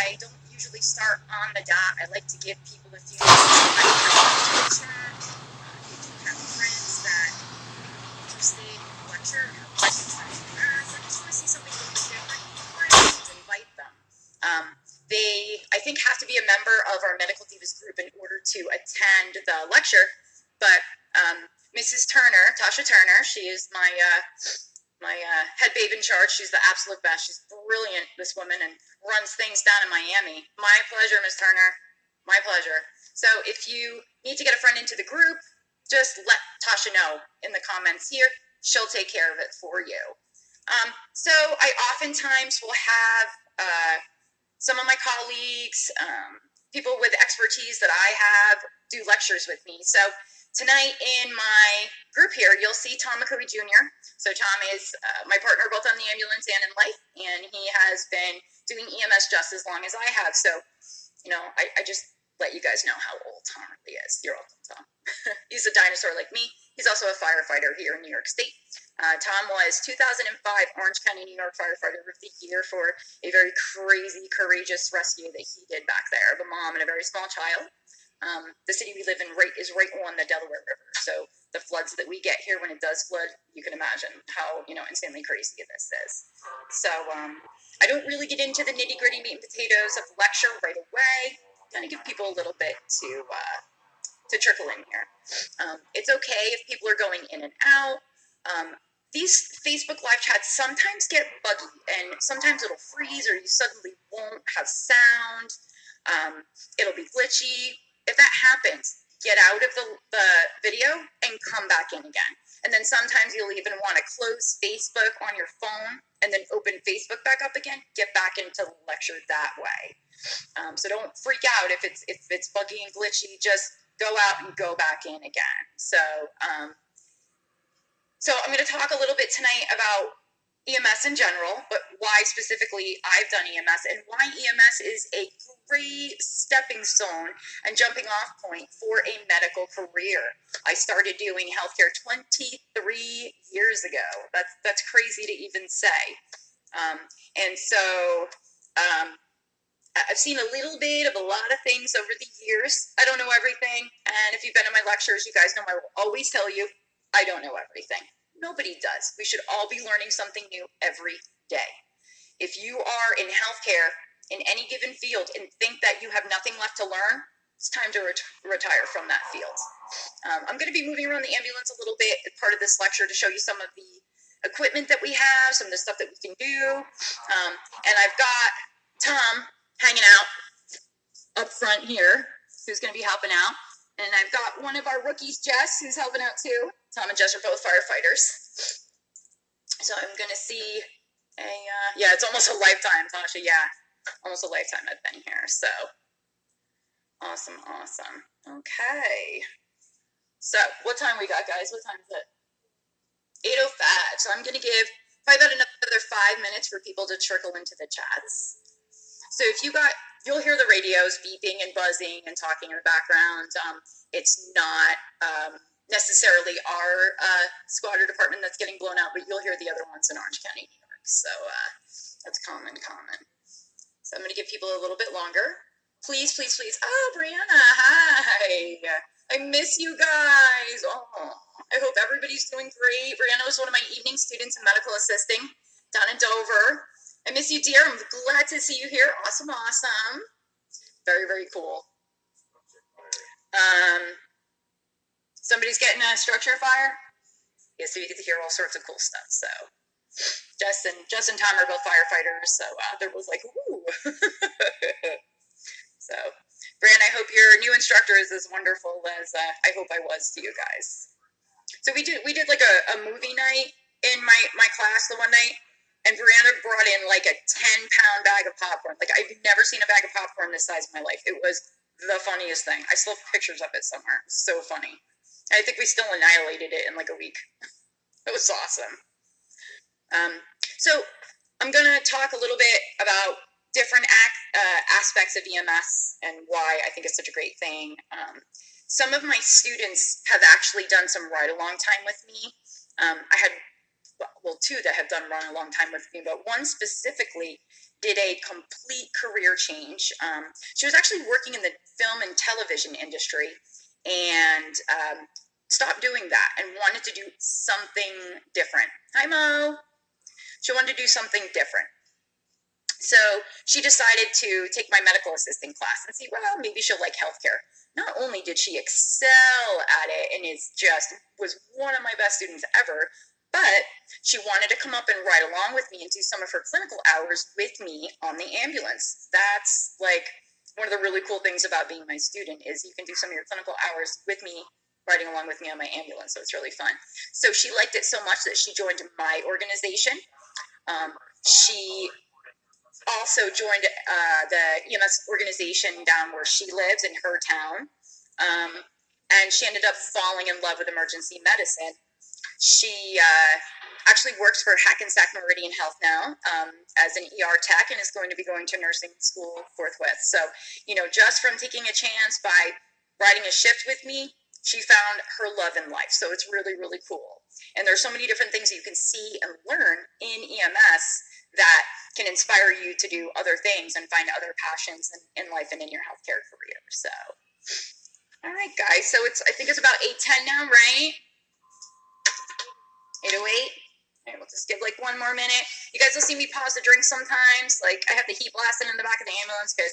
I don't usually start on the dot. I like to give people a few minutes to chat. If you have friends that are interested in the lecture, have questions that you ask, or just want to see something a little bit different, please invite them. They, I think, have to be a member of our Medical Divas group in order to attend the lecture. But Mrs. Turner, Tasha Turner, she is my head babe in charge. She's the absolute best. She's brilliant, this woman, and runs things down in Miami. My pleasure, Ms. Turner. My pleasure. So if you need to get a friend into the group, just let Tasha know in the comments here. She'll take care of it for you. So I oftentimes will have some of my colleagues, people with expertise that I have, do lectures with me. So tonight in my group here, you'll see Tom McCoy Jr. So Tom is my partner both on the ambulance and in life, and he has been doing EMS just as long as I have. So, you know, I just let you guys know how old Tom really is. You're welcome, Tom. He's a dinosaur like me. He's also a firefighter here in New York State. Tom was 2005 Orange County, New York Firefighter of the Year for a very crazy, courageous rescue that he did back there of a mom and a very small child. The city we live in is right on the Delaware River. So the floods that we get here when it does flood, you can imagine how, you know, insanely crazy this is. So I don't really get into the nitty gritty meat and potatoes of the lecture right away. Kind of give people a little bit to trickle in here. It's okay if people are going in and out. These Facebook live chats sometimes get buggy, and sometimes it'll freeze or you suddenly won't have sound. It'll be glitchy. If that happens, get out of the video and come back in again. And then sometimes you'll even want to close Facebook on your phone and then open Facebook back up again, get back into the lecture that way. So don't freak out if it's buggy and glitchy. Just go out and go back in again. So I'm going to talk a little bit tonight about EMS in general, but why specifically I've done EMS and why EMS is a great stepping stone and jumping off point for a medical career. I started doing healthcare 23 years ago. That's crazy to even say. And so I've seen a little bit of a lot of things over the years. I don't know everything. And if you've been in my lectures, you guys know I will always tell you, I don't know everything. Nobody does. We should all be learning something new every day. If you are in healthcare in any given field and think that you have nothing left to learn, it's time to retire from that field. I'm going to be moving around the ambulance a little bit as part of this lecture to show you some of the equipment that we have, some of the stuff that we can do. And I've got Tom hanging out up front here, who's going to be helping out. And I've got one of our rookies, Jess, who's helping out too. Tom and Jess are both firefighters. So I'm going to see yeah, it's almost a lifetime, Tasha. Yeah, almost a lifetime I've been here. So awesome. Okay. So what time we got, guys? What time is it? 8:05. So I'm going to give probably about another 5 minutes for people to trickle into the chats. So if you'll hear the radios beeping and buzzing and talking in the background. It's not necessarily our squad or department that's getting blown out, but you'll hear the other ones in Orange County, New York. So that's common. So I'm going to give people a little bit longer. Please. Oh, Brianna, hi. I miss you guys. Oh, I hope everybody's doing great. Brianna was one of my evening students in medical assisting down in Dover. I miss you, dear. I'm glad to see you here. Awesome. Very, very cool. Somebody's getting a structure fire? Yeah, so you get to hear all sorts of cool stuff. So Jess and Tom are both firefighters, so they're both like, ooh. So, Brian, I hope your new instructor is as wonderful as I hope I was to you guys. So we did like a movie night in my class the one night. And Brianna brought in like a 10-pound bag of popcorn. Like, I've never seen a bag of popcorn this size in my life. It was the funniest thing. I still have pictures of it somewhere. It was so funny. And I think we still annihilated it in like a week. It was awesome. So I'm going to talk a little bit about different aspects of EMS and why I think it's such a great thing. Some of my students have actually done some ride-along time with me. I had two that have done run a long time with me, but one specifically did a complete career change. She was actually working in the film and television industry and stopped doing that and wanted to do something different. Hi, Mo. She wanted to do something different. So she decided to take my medical assisting class and see, well, maybe she'll like healthcare. Not only did she excel at it and was one of my best students ever, but she wanted to come up and ride along with me and do some of her clinical hours with me on the ambulance. That's like one of the really cool things about being my student is you can do some of your clinical hours with me, riding along with me on my ambulance. So it's really fun. So she liked it so much that she joined my organization. She also joined the EMS organization down where she lives in her town. And she ended up falling in love with emergency medicine. She actually works for Hackensack Meridian Health now as an ER tech and is going to be going to nursing school forthwith. So, just from taking a chance by riding a shift with me, she found her love in life. So it's really, really cool. And there's so many different things you can see and learn in EMS that can inspire you to do other things and find other passions in life and in your healthcare career. So, all right, guys. So I think it's about 8:10 now, right? 8:08. All right, we'll just give like one more minute. You guys will see me pause to drink sometimes. Like I have the heat blasting in the back of the ambulance because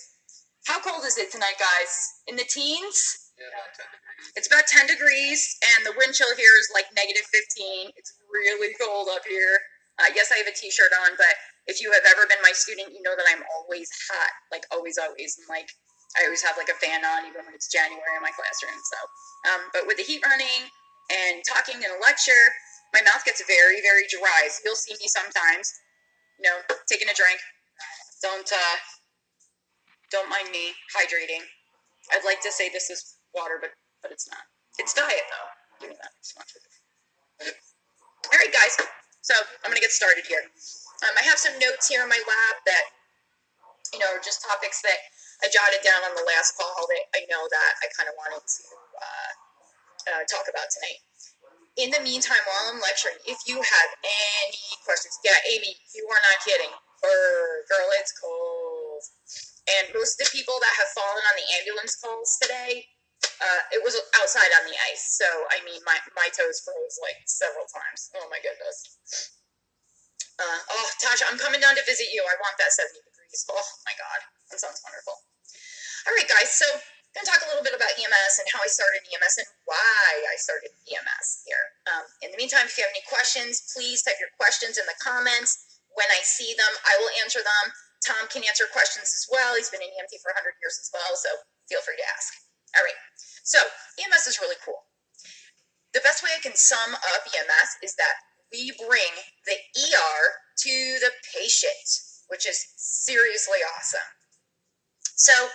how cold is it tonight, guys? In the teens? Yeah, about 10 degrees. It's about 10 degrees, and the wind chill here is like -15. It's really cold up here. Yes, I have a t-shirt on, but if you have ever been my student, you know that I'm always hot, like always. And like I always have like a fan on, even when it's January in my classroom. So, but with the heat running and talking in a lecture, my mouth gets very, very dry. So you'll see me sometimes, taking a drink. Don't mind me hydrating. I'd like to say this is water, but it's not. It's diet, though. Give me that. All right, guys. So I'm going to get started here. I have some notes here in my lap that, are just topics that I jotted down on the last call that I know that I kind of wanted to talk about tonight. In the meantime, while I'm lecturing, if you have any questions, yeah, Amy, you are not kidding. Girl, it's cold. And most of the people that have fallen on the ambulance calls today, it was outside on the ice. So, I mean, my toes froze like several times. Oh, my goodness. Tasha, I'm coming down to visit you. I want that 70 degrees. Oh, my God. That sounds wonderful. All right, guys. So, I'm going to talk a little bit about EMS and how I started EMS and why I started EMS here. In the meantime, if you have any questions, please type your questions in the comments. When I see them, I will answer them. Tom can answer questions as well. He's been in EMT for 100 years as well, so feel free to ask. All right, so EMS is really cool. The best way I can sum up EMS is that we bring the ER to the patient, which is seriously awesome. So,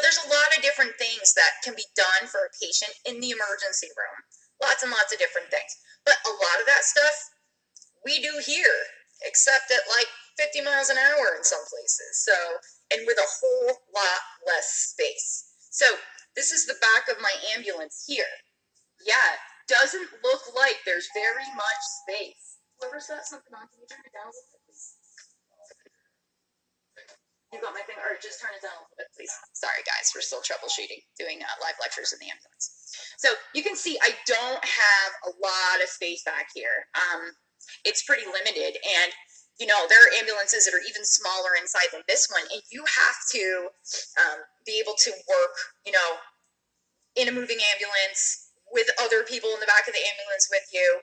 there's a lot of different things that can be done for a patient in the emergency room. Lots and lots of different things. But a lot of that stuff we do here, except at like 50 miles an hour in some places. So, and with a whole lot less space. So, this is the back of my ambulance here. Yeah, doesn't look like there's very much space. Whoever set something on, can you turn it down a little bit, please? You got my thing, or just turn it down a little bit, please. Sorry, guys, we're still troubleshooting, doing live lectures in the ambulance. So you can see I don't have a lot of space back here. It's pretty limited, and there are ambulances that are even smaller inside than this one, and you have to be able to work, in a moving ambulance with other people in the back of the ambulance with you.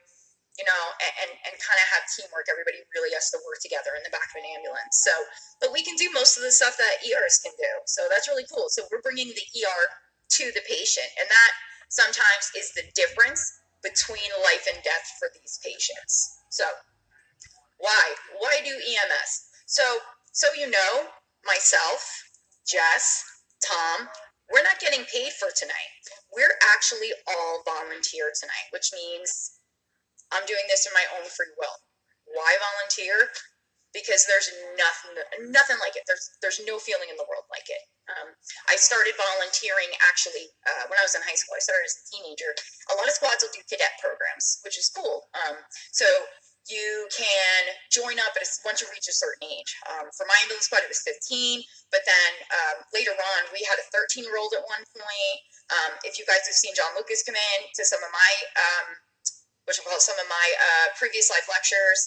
And kind of have teamwork. Everybody really has to work together in the back of an ambulance. So, but we can do most of the stuff that ERs can do. So that's really cool. So we're bringing the ER to the patient. And that sometimes is the difference between life and death for these patients. So why do EMS? So myself, Jess, Tom, we're not getting paid for tonight. We're actually all volunteer tonight, which means I'm doing this in my own free will. Why volunteer? Because there's nothing like it. There's no feeling in the world like it. I started volunteering actually when I was in high school. I started as a teenager. A lot of squads will do cadet programs, which is cool. So you can join up once you reach a certain age. For my ambulance squad, it was 15, but then later on, we had a 13-year-old at one point. If you guys have seen John Lucas come in to some of my, previous live lectures,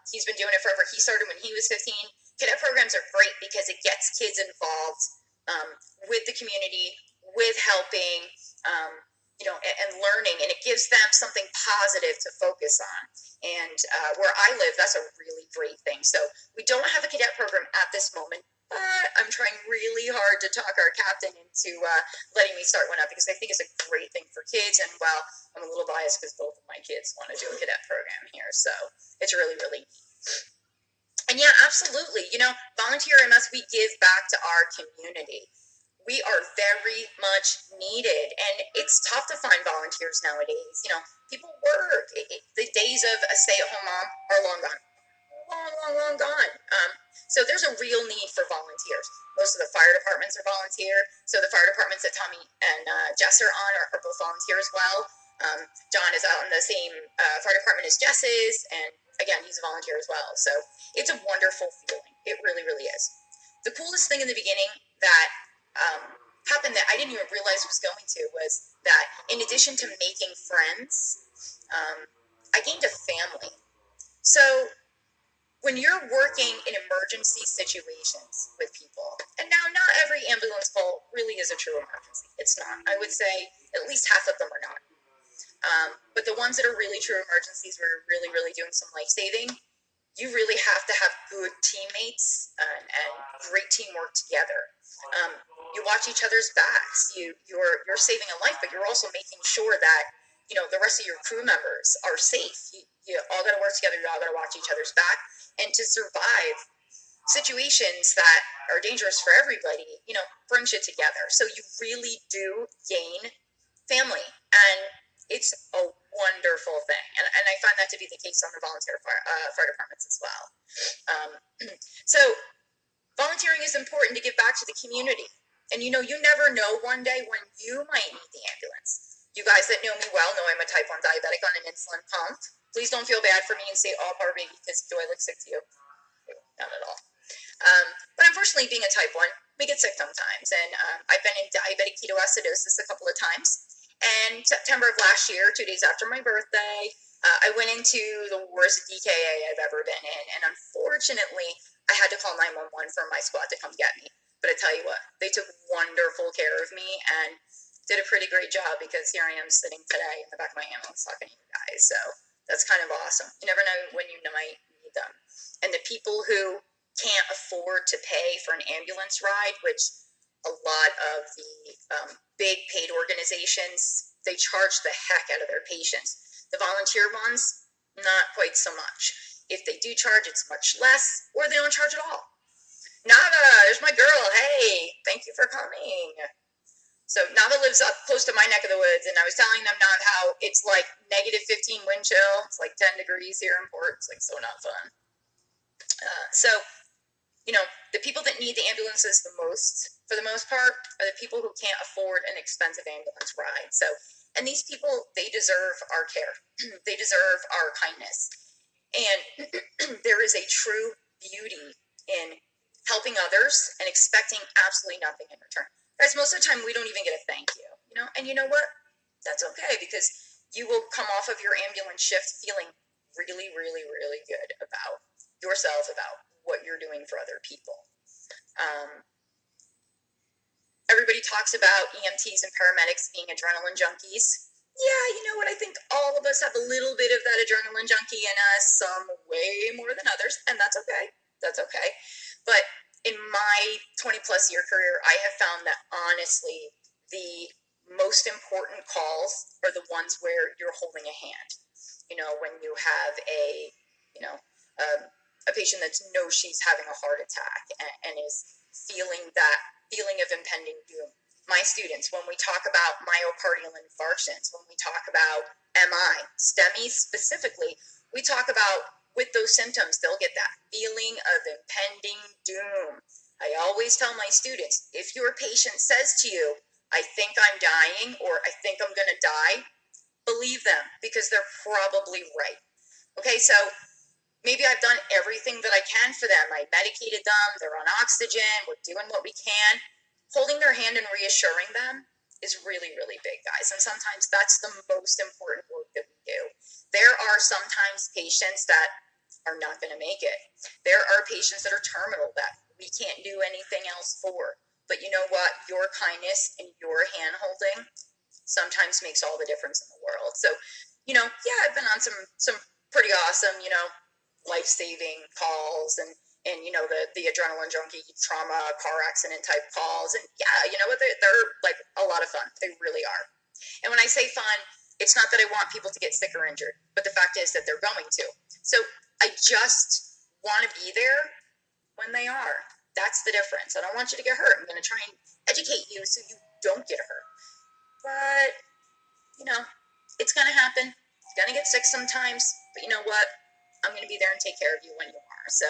he's been doing it forever. He started when he was 15. Cadet programs are great because it gets kids involved with the community, with helping, and learning, and it gives them something positive to focus on. And where I live, that's a really great thing. So we don't have a cadet program at this moment, but I'm trying really hard to talk our captain into letting me start one up, because I think it's a great thing for kids. And well, I'm a little biased because both of my kids want to do a cadet program here. So it's really, really neat. And yeah, absolutely. Volunteer EMS, we give back to our community. We are very much needed, and it's tough to find volunteers nowadays. People work. The days of a stay-at-home mom are long gone. Long gone. So there's a real need for volunteers. Most of the fire departments are volunteer. So the fire departments that Tommy and Jess are on are both volunteer as well. John is out in the same fire department as Jess is, and again, he's a volunteer as well. So it's a wonderful feeling. It really, really is. The coolest thing in the beginning that happened that I didn't even realize was going to was that in addition to making friends, I gained a family. So when you're working in emergency situations with people, and now not every ambulance call really is a true emergency. It's not. I would say at least half of them are not. But the ones that are really true emergencies where you're really, really doing some life-saving, you really have to have good teammates and great teamwork together. You watch each other's backs. You're saving a life, but you're also making sure that the rest of your crew members are safe. You all got to work together. You all got to watch each other's back, and to survive situations that are dangerous for everybody, brings you together. So you really do gain family, and it's a wonderful thing. And I find that to be the case on the volunteer fire departments as well. So volunteering is important to give back to the community. And you never know one day when you might need the ambulance. You guys that know me well know I'm a type 1 diabetic on an insulin pump. Please don't feel bad for me and say, oh, poor baby, because do I look sick to you? Not at all. But unfortunately, being a type 1, we get sick sometimes. And I've been in diabetic ketoacidosis a couple of times. And September of last year, 2 days after my birthday, I went into the worst DKA I've ever been in. And unfortunately, I had to call 911 for my squad to come get me. But I tell you what, they took wonderful care of me and did a pretty great job, because here I am sitting today in the back of my ambulance talking to you guys. So that's kind of awesome. You never know when you might need them. And the people who can't afford to pay for an ambulance ride, which a lot of the big paid organizations, they charge the heck out of their patients. The volunteer ones, not quite so much. If they do charge, it's much less, or they don't charge at all. Nava, there's my girl. Hey, thank you for coming. So Nava lives up close to my neck of the woods, and I was telling them not how it's like negative 15 wind chill. It's like 10 degrees here in Port. It's like so not fun. So the people that need the ambulances the most, for the most part, are the people who can't afford an expensive ambulance ride. So, and these people, they deserve our care. They deserve our kindness. And there is a true beauty in helping others and expecting absolutely nothing in return. Guys, most of the time we don't even get a thank you, and you know what? That's okay, because you will come off of your ambulance shift feeling really, really, really good about yourself, about what you're doing for other people. Everybody talks about EMTs and paramedics being adrenaline junkies. Yeah, you know what? I think all of us have a little bit of that adrenaline junkie in us, some way more than others, and that's okay. That's okay. But in my 20-plus year career, I have found that honestly, the most important calls are the ones where you're holding a hand. When you have a patient that knows she's having a heart attack and is feeling that feeling of impending doom. My students, when we talk about myocardial infarctions, when we talk about MI, STEMIs specifically, we talk about with those symptoms, they'll get that feeling of impending doom. I always tell my students, if your patient says to you, I think I'm dying, or I think I'm going to die, believe them, because they're probably right. Okay, so Maybe I've done everything that I can for them. I medicated them, they're on oxygen, we're doing what we can. Holding their hand and reassuring them is really, really big, guys. And sometimes that's the most important work that we do. There are sometimes patients that are not going to make it. There are patients that are terminal that we can't do anything else for. But you know what? Your kindness and your hand holding sometimes makes all the difference in the world. So, yeah, I've been on some pretty awesome, life-saving calls and the adrenaline junkie trauma car accident type calls, and yeah, you know what, they're like a lot of fun. They really are. And when I say fun, it's not that I want people to get sick or injured, but the fact is that they're going to. So I just want to be there when they are. That's the difference. I don't want you to get hurt. I'm going to try and educate you so you don't get hurt. But it's going to happen. You're going to get sick sometimes, but you know what? I'm going to be there and take care of you when you are. So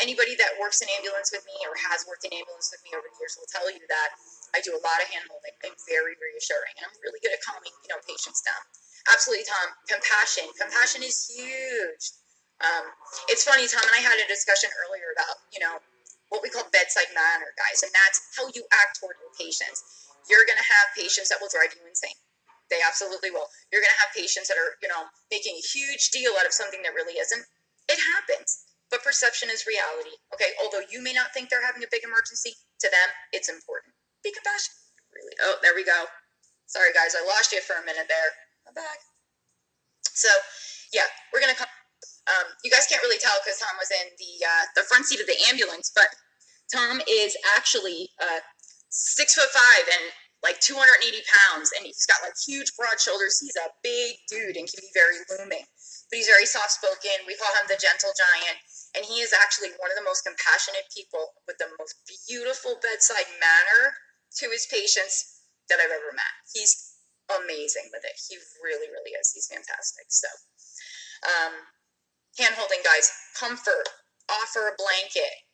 anybody that works in ambulance with me or has worked in ambulance with me over the years will tell you that I do a lot of hand holding. I'm very reassuring, and I'm really good at calming, patients down. Absolutely, Tom. Compassion. Compassion is huge. It's funny, Tom and I had a discussion earlier about, what we call bedside manner, guys, and that's how you act toward your patients. You're going to have patients that will drive you insane. They absolutely will. You're going to have patients that are, making a huge deal out of something that really isn't. It happens. But perception is reality. Okay, although you may not think they're having a big emergency, to them, it's important. Be compassionate. Really. Oh, there we go. Sorry, guys, I lost you for a minute there. I'm back. So, yeah, we're going to come. You guys can't really tell because Tom was in the front seat of the ambulance, but Tom is actually 6'5" and like 280 pounds, and he's got like huge broad shoulders. He's a big dude and can be very looming, but he's very soft spoken. We call him the gentle giant, and he is actually one of the most compassionate people with the most beautiful bedside manner to his patients that I've ever met. He's amazing with it. He really, really is. He's fantastic. So, hand holding, guys, comfort, offer a blanket.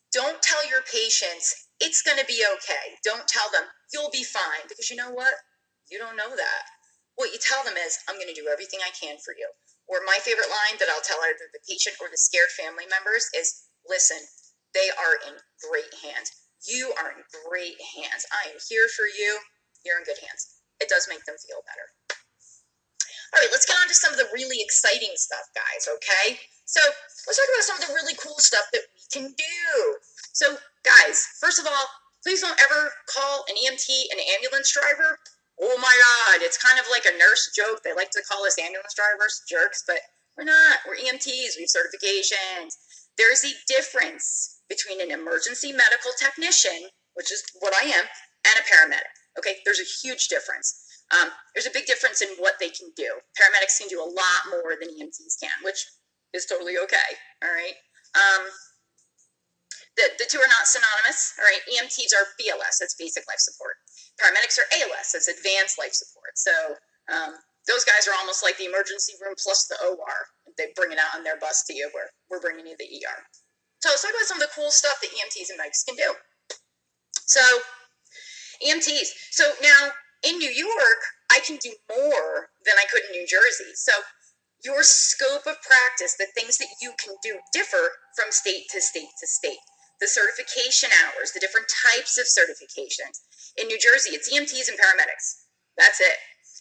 Don't tell your patients it's going to be okay. Don't tell them you'll be fine, because you know what? You don't know that. What you tell them is, I'm going to do everything I can for you. Or my favorite line that I'll tell either the patient or the scared family members is, listen, they are in great hands. You are in great hands. I am here for you. You're in good hands. It does make them feel better. All right, let's get on to some of the really exciting stuff, guys, okay? So let's talk about some of the really cool stuff that we can do. So, guys, first of all, please don't ever call an EMT an ambulance driver. Oh, my God, it's kind of like a nurse joke. They like to call us ambulance drivers, jerks, but we're not. We're EMTs. We have certifications. There's a difference between an emergency medical technician, which is what I am, and a paramedic, okay? There's a huge difference. There's a big difference in what they can do. Paramedics can do a lot more than EMTs can, which is totally okay, all right? The two are not synonymous, all right? EMTs are BLS, that's basic life support. Paramedics are ALS, that's advanced life support. So those guys are almost like the emergency room plus the OR. They bring it out on their bus to you, where we're bringing you the ER. So let's talk about some of the cool stuff that EMTs and medics can do. So EMTs. So now, in New York, I can do more than I could in New Jersey. So your scope of practice, the things that you can do, differ from state to state to state. The certification hours, the different types of certifications. In New Jersey, it's EMTs and paramedics. That's it.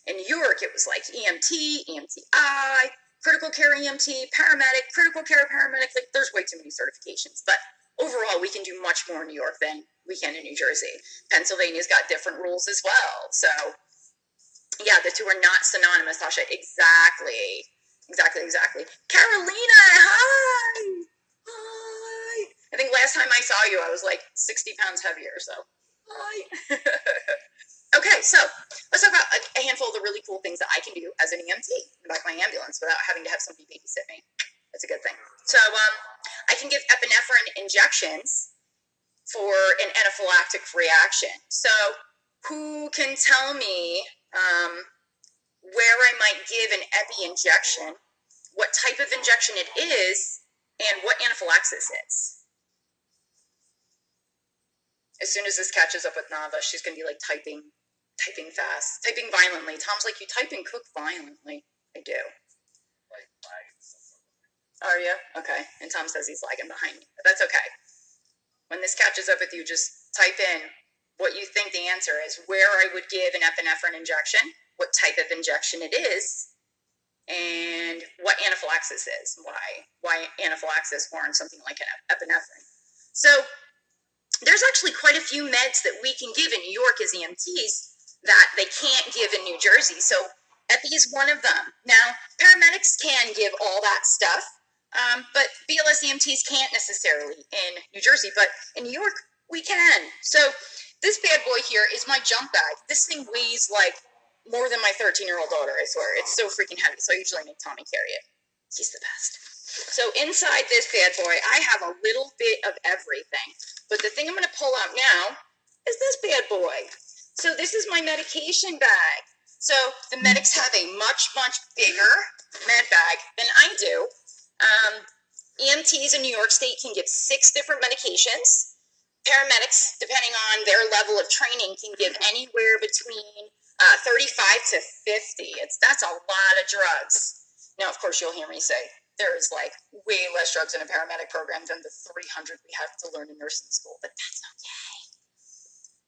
In New York, it was like EMT, EMTI, critical care EMT, paramedic, critical care paramedic. Like, there's way too many certifications. But overall, we can do much more in New York than we can in New Jersey. Pennsylvania's got different rules as well. So, yeah, the two are not synonymous, Tasha. Exactly. Carolina, hi. I think last time I saw you, I was like 60 pounds heavier, so hi. Okay, so let's talk about a handful of the really cool things that I can do as an EMT in the back of my ambulance without having to have somebody babysit me. That's a good thing. So I can give epinephrine injections for an anaphylactic reaction. So who can tell me where I might give an epi injection, what type of injection it is, and what anaphylaxis is? As soon as this catches up with Nava, she's going to be like typing fast, typing violently. Tom's like, you type and cook violently. I do. Are you? Okay. And Tom says he's lagging behind me, but that's okay. When this catches up with you, just type in what you think the answer is, where I would give an epinephrine injection, what type of injection it is, and what anaphylaxis is, why anaphylaxis warrants something like an epinephrine. So there's actually quite a few meds that we can give in New York as EMTs that they can't give in New Jersey. So epi is one of them. Now, paramedics can give all that stuff, but BLS EMTs can't necessarily in New Jersey, but in New York, we can. So this bad boy here is my jump bag. This thing weighs like more than my 13-year-old daughter, I swear. It's so freaking heavy, so I usually make Tommy carry it. He's the best. So inside this bad boy, I have a little bit of everything. But the thing I'm going to pull out now is this bad boy. So this is my medication bag. So the medics have a much, much bigger med bag than I do. EMTs in New York State can give 6 different medications. Paramedics, depending on their level of training, can give anywhere between 35 to 50. That's a lot of drugs. Now, of course, you'll hear me say there is like way less drugs in a paramedic program than the 300 we have to learn in nursing school, but that's okay.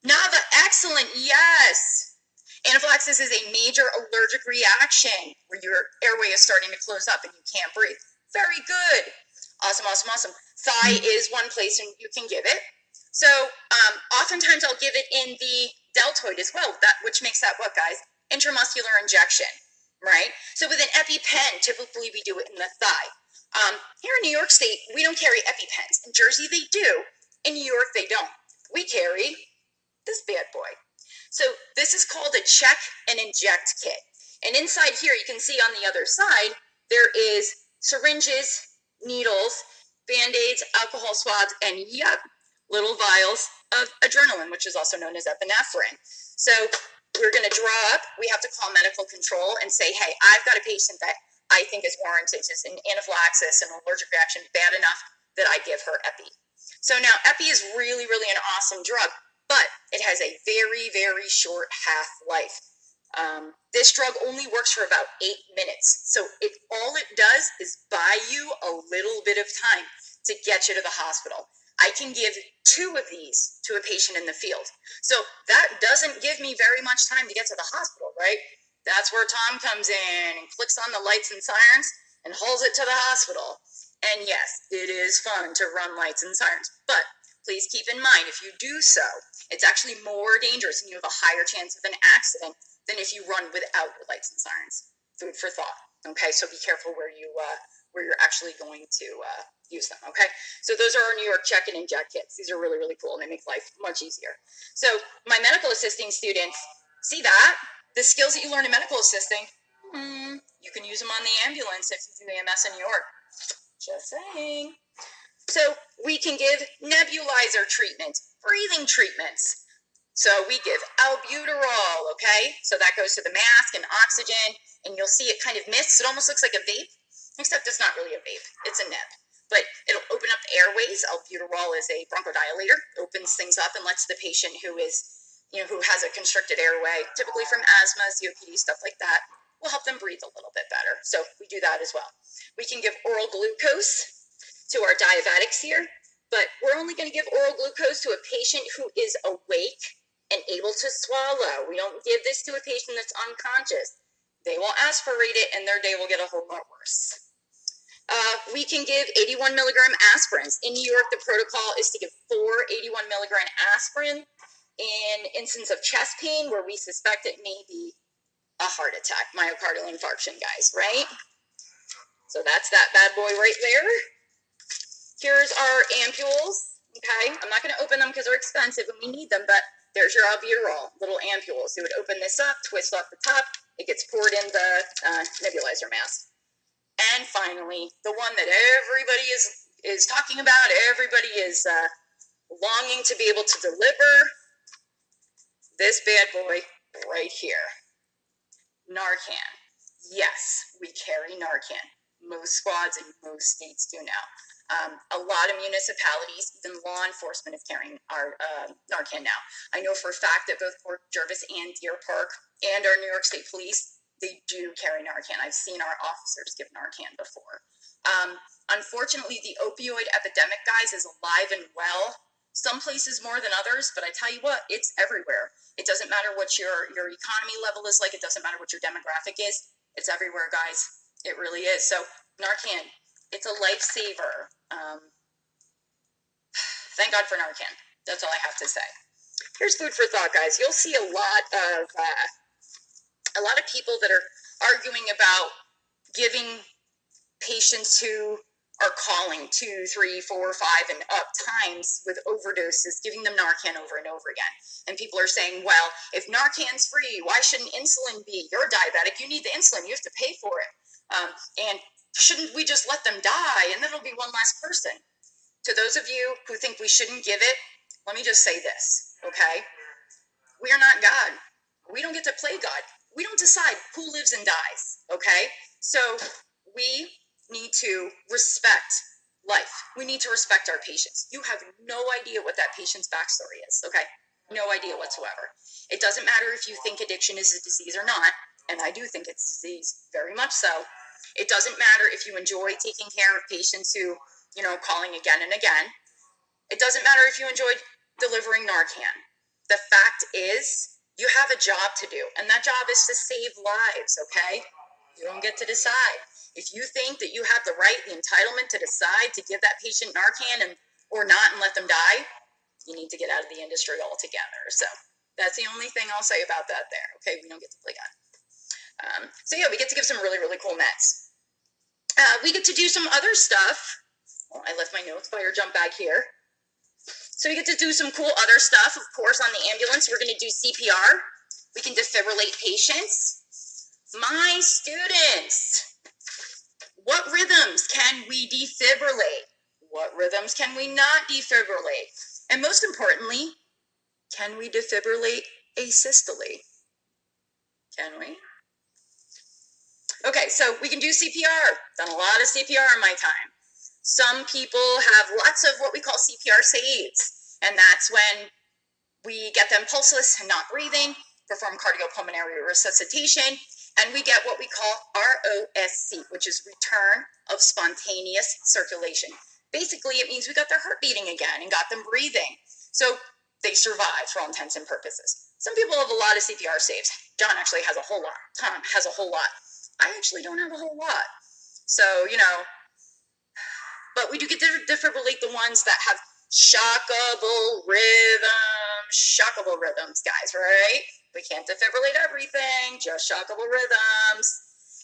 Nava, excellent, yes. Anaphylaxis is a major allergic reaction where your airway is starting to close up and you can't breathe. Very good. Awesome, awesome, awesome. Thigh is one place and you can give it. So oftentimes I'll give it in the deltoid as well, which makes that what, guys? Intramuscular injection, right? So with an EpiPen, typically we do it in the thigh. Here in New York State, we don't carry EpiPens. In Jersey, they do. In New York, they don't. We carry this bad boy. So this is called a check and inject kit. And inside here, you can see on the other side, there is syringes, needles, Band-Aids, alcohol swabs, and yep, little vials of adrenaline, which is also known as epinephrine. So we're going to draw up. We have to call medical control and say, hey, I've got a patient that I think is warranted, just an anaphylaxis and allergic reaction bad enough that I give her epi. So now epi is really, really an awesome drug, but it has a very, very short half-life. This drug only works for about 8 minutes. So all it does is buy you a little bit of time to get you to the hospital. I can give 2 of these to a patient in the field. So that doesn't give me very much time to get to the hospital, right? That's where Tom comes in and clicks on the lights and sirens and hauls it to the hospital. And yes, it is fun to run lights and sirens, but please keep in mind, if you do so, it's actually more dangerous and you have a higher chance of an accident than if you run without your lights and sirens. Food for thought, okay? So be careful where you're actually going to use them, okay? So those are our New York check and inject kits. These are really, really cool, and they make life much easier. So my medical assisting students, see that? The skills that you learn in medical assisting, you can use them on the ambulance if you do EMS in New York. Just saying. So we can give nebulizer treatment, breathing treatments. So we give albuterol, okay? So that goes to the mask and oxygen, and you'll see it kind of mists. It almost looks like a vape, except it's not really a vape. It's a neb. But it'll open up the airways. Albuterol is a bronchodilator. It opens things up and lets the patient who has a constricted airway, typically from asthma, COPD, stuff like that, will help them breathe a little bit better. So we do that as well. We can give oral glucose to our diabetics here, but we're only going to give oral glucose to a patient who is awake and able to swallow. We don't give this to a patient that's unconscious. They will aspirate it and their day will get a whole lot worse. We can give 81 milligram aspirins. In New York, the protocol is to give 4 81 milligram aspirin in instance of chest pain where we suspect it may be a heart attack, myocardial infarction, guys, right? So that's that bad boy right there. Here's our ampules, okay? I'm not going to open them because they're expensive and we need them, but there's your albuterol, little ampules. You would open this up, twist off the top, it gets poured in the nebulizer mask. And finally, the one that everybody is talking about, everybody is longing to be able to deliver, this bad boy right here, Narcan. Yes, we carry Narcan. Most squads in most states do now. A lot of municipalities, even law enforcement, is carrying our Narcan now. I know for a fact that both Port Jervis and Deer Park and our New York State Police, they do carry Narcan. I've seen our officers give Narcan before. Unfortunately, the opioid epidemic, guys, is alive and well. Some places more than others, but I tell you what, it's everywhere. It doesn't matter what your economy level is like. It doesn't matter what your demographic is. It's everywhere, guys. It really is. So Narcan, it's a lifesaver. Thank God for Narcan. That's all I have to say. Here's food for thought, guys. You'll see a lot of people that are arguing about giving patients who are calling 2, 3, 4, 5 and up times with overdoses, giving them Narcan over and over again. And people are saying, well, if Narcan's free, why shouldn't insulin be? You're diabetic, you need the insulin, you have to pay for it. And shouldn't we just let them die? And then it'll be one last person. To those of you who think we shouldn't give it, let me just say this, okay? We are not God. We don't get to play God. We don't decide who lives and dies, okay? So we need to respect life. We need to respect our patients. You have no idea what that patient's backstory is, okay? No idea whatsoever. It doesn't matter if you think addiction is a disease or not, and I do think it's a disease, very much so. It doesn't matter if you enjoy taking care of patients who, calling again and again. It doesn't matter if you enjoy delivering Narcan. The fact is, you have a job to do, and that job is to save lives, okay? You don't get to decide. If you think that you have the right, the entitlement to decide to give that patient Narcan or not and let them die, you need to get out of the industry altogether. So that's the only thing I'll say about that there, okay? We don't get to play God. So yeah, we get to give some really, really cool meds. We get to do some other stuff. Oh, I left my notes by your jump bag here. So we get to do some cool other stuff. Of course, on the ambulance, we're going to do CPR. We can defibrillate patients. My students, what rhythms can we defibrillate? What rhythms can we not defibrillate? And most importantly, can we defibrillate asystole? Can we? Okay, so we can do CPR. Done a lot of CPR in my time. Some people have lots of what we call CPR saves, and that's when we get them pulseless and not breathing, perform cardiopulmonary resuscitation, and we get what we call ROSC, which is return of spontaneous circulation. Basically, it means we got their heart beating again and got them breathing. So they survive for all intents and purposes. Some people have a lot of CPR saves. John actually has a whole lot. Tom has a whole lot. I actually don't have a whole lot. So, but we do get to defibrillate the ones that have shockable rhythms, guys, right? We can't defibrillate everything, just shockable rhythms.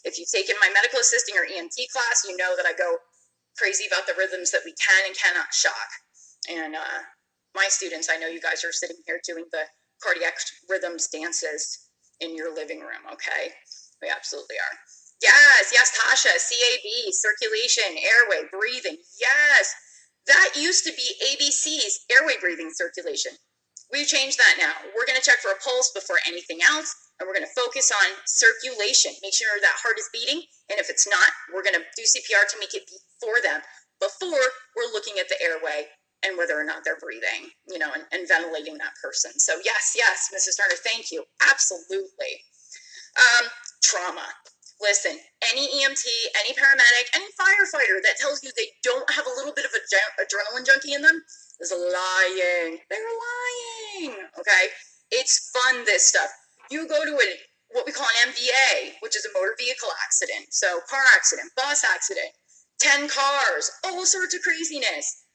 If you've taken my medical assisting or EMT class, you know that I go crazy about the rhythms that we can and cannot shock. And my students, I know you guys are sitting here doing the cardiac rhythms dances in your living room, okay? We absolutely are. Yes, Tasha, CAB, circulation, airway, breathing. Yes, that used to be ABC's, airway, breathing, circulation. We've changed that now. We're going to check for a pulse before anything else, and we're going to focus on circulation. Make sure that heart is beating, and if it's not, we're going to do CPR to make it beat for them before we're looking at the airway and whether or not they're breathing, and ventilating that person. So yes, Mrs. Turner, thank you. Absolutely. Trauma. Listen, any EMT, any paramedic, any firefighter that tells you they don't have a little bit of adrenaline junkie in them is lying. They're lying, okay? It's fun, this stuff. You go to what we call an MVA, which is a motor vehicle accident. So car accident, bus accident, 10 cars, all sorts of craziness.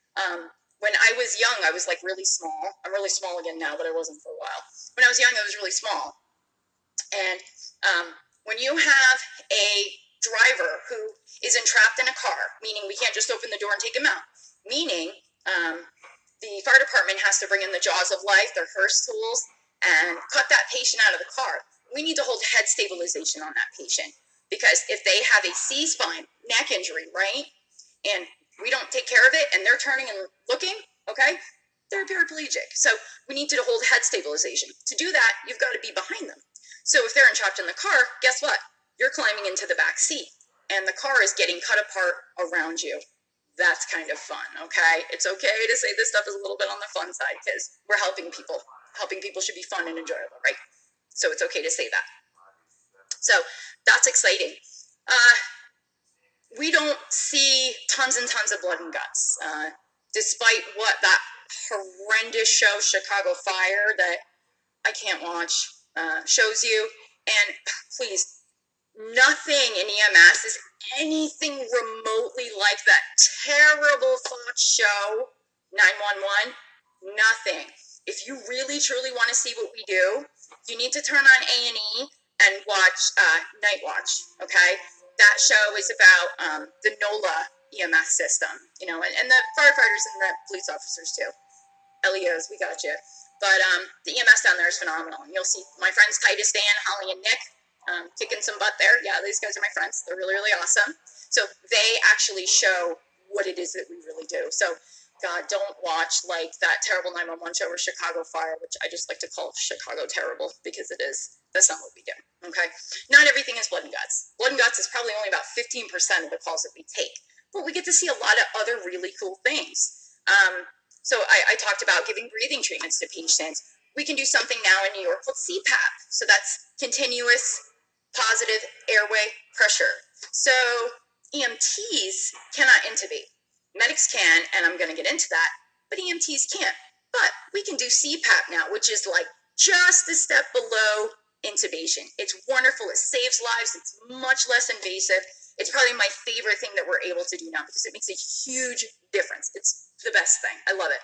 When I was young, I was like really small. I'm really small again now, but I wasn't for a while. When I was young, I was really small. And when you have a driver who is entrapped in a car, meaning we can't just open the door and take him out, meaning the fire department has to bring in the jaws of life, their Hearst tools, and cut that patient out of the car. We need to hold head stabilization on that patient, because if they have a C-spine, neck injury, right, and we don't take care of it, and they're turning and looking, okay, they're paraplegic. So we need to hold head stabilization. To do that, you've got to be behind them. So if they're entrapped in the car, guess what? You're climbing into the back seat, and the car is getting cut apart around you. That's kind of fun, okay? It's okay to say this stuff is a little bit on the fun side, because we're helping people. Helping people should be fun and enjoyable, right? So it's okay to say that. So that's exciting. We don't see tons and tons of blood and guts, despite what that horrendous show, Chicago Fire, that I can't watch, shows you. And please, nothing in EMS is anything remotely like that terrible Fox show, 911. Nothing. If you really truly want to see what we do, you need to turn on A&E and watch Night Watch, okay? That show is about the NOLA EMS system, you know, and the firefighters and the police officers too. LEOs, we got you. But the EMS down there is phenomenal. And you'll see my friends Titus, Dan, Holly, and Nick kicking some butt there. Yeah, these guys are my friends. They're really, really awesome. So they actually show what it is that we really do. So, God, don't watch like that terrible 911 show or Chicago Fire, which I just like to call Chicago Terrible, because it is. That's not what we do, okay? Not everything is blood and guts. Blood and guts is probably only about 15% of the calls that we take. But we get to see a lot of other really cool things. So I talked about giving breathing treatments to patients. We can do something now in New York called CPAP. So that's continuous positive airway pressure. So EMTs cannot intubate. Medics can, and I'm going to get into that, but EMTs can't. But we can do CPAP now, which is like just a step below intubation. It's wonderful. It saves lives. It's much less invasive. It's probably my favorite thing that we're able to do now, because it makes a huge difference. It's the best thing. I love it.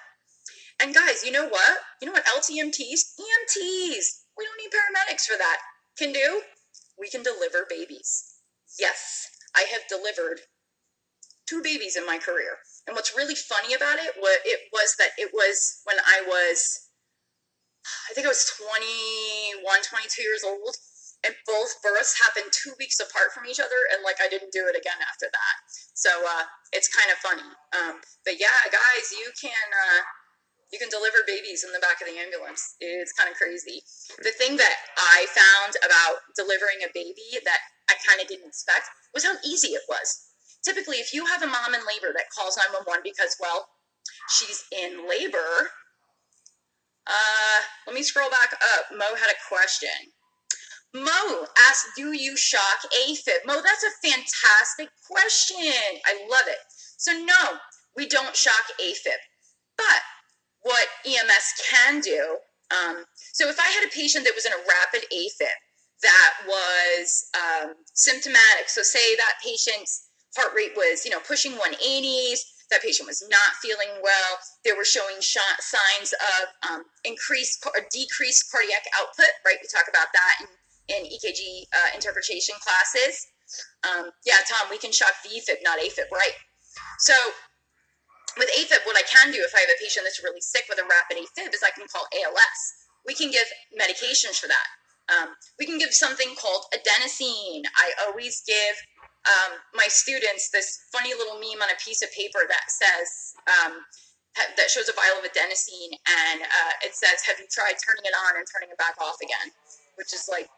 And guys, you know what? You know what else EMTs? EMTs. We don't need paramedics for that. Can do? We can deliver babies. Yes, I have delivered 2 babies in my career. And what's really funny about it was that it was when I think I was 21, 22 years old, and both births happened 2 weeks apart from each other, and like I didn't do it again after that. So it's kind of funny. But yeah, guys, you can deliver babies in the back of the ambulance. It's kind of crazy. The thing that I found about delivering a baby that I kind of didn't expect was how easy it was. Typically, if you have a mom in labor that calls 911 because, well, she's in labor. Let me scroll back up. Mo had a question. Mo asked, do you shock AFib? Mo, that's a fantastic question. I love it. So no, we don't shock AFib. But what EMS can do, so if I had a patient that was in a rapid AFib that was symptomatic, so say that patient's heart rate was, pushing 180s, that patient was not feeling well, they were showing signs of increased or decreased cardiac output, right? We talk about that in EKG interpretation classes. Yeah, Tom, we can shock VFib, not AFib, right? So with AFib, what I can do if I have a patient that's really sick with a rapid AFib is I can call ALS. We can give medications for that. We can give something called adenosine. I always give my students this funny little meme on a piece of paper that says, that shows a vial of adenosine, and it says, have you tried turning it on and turning it back off again? Which is like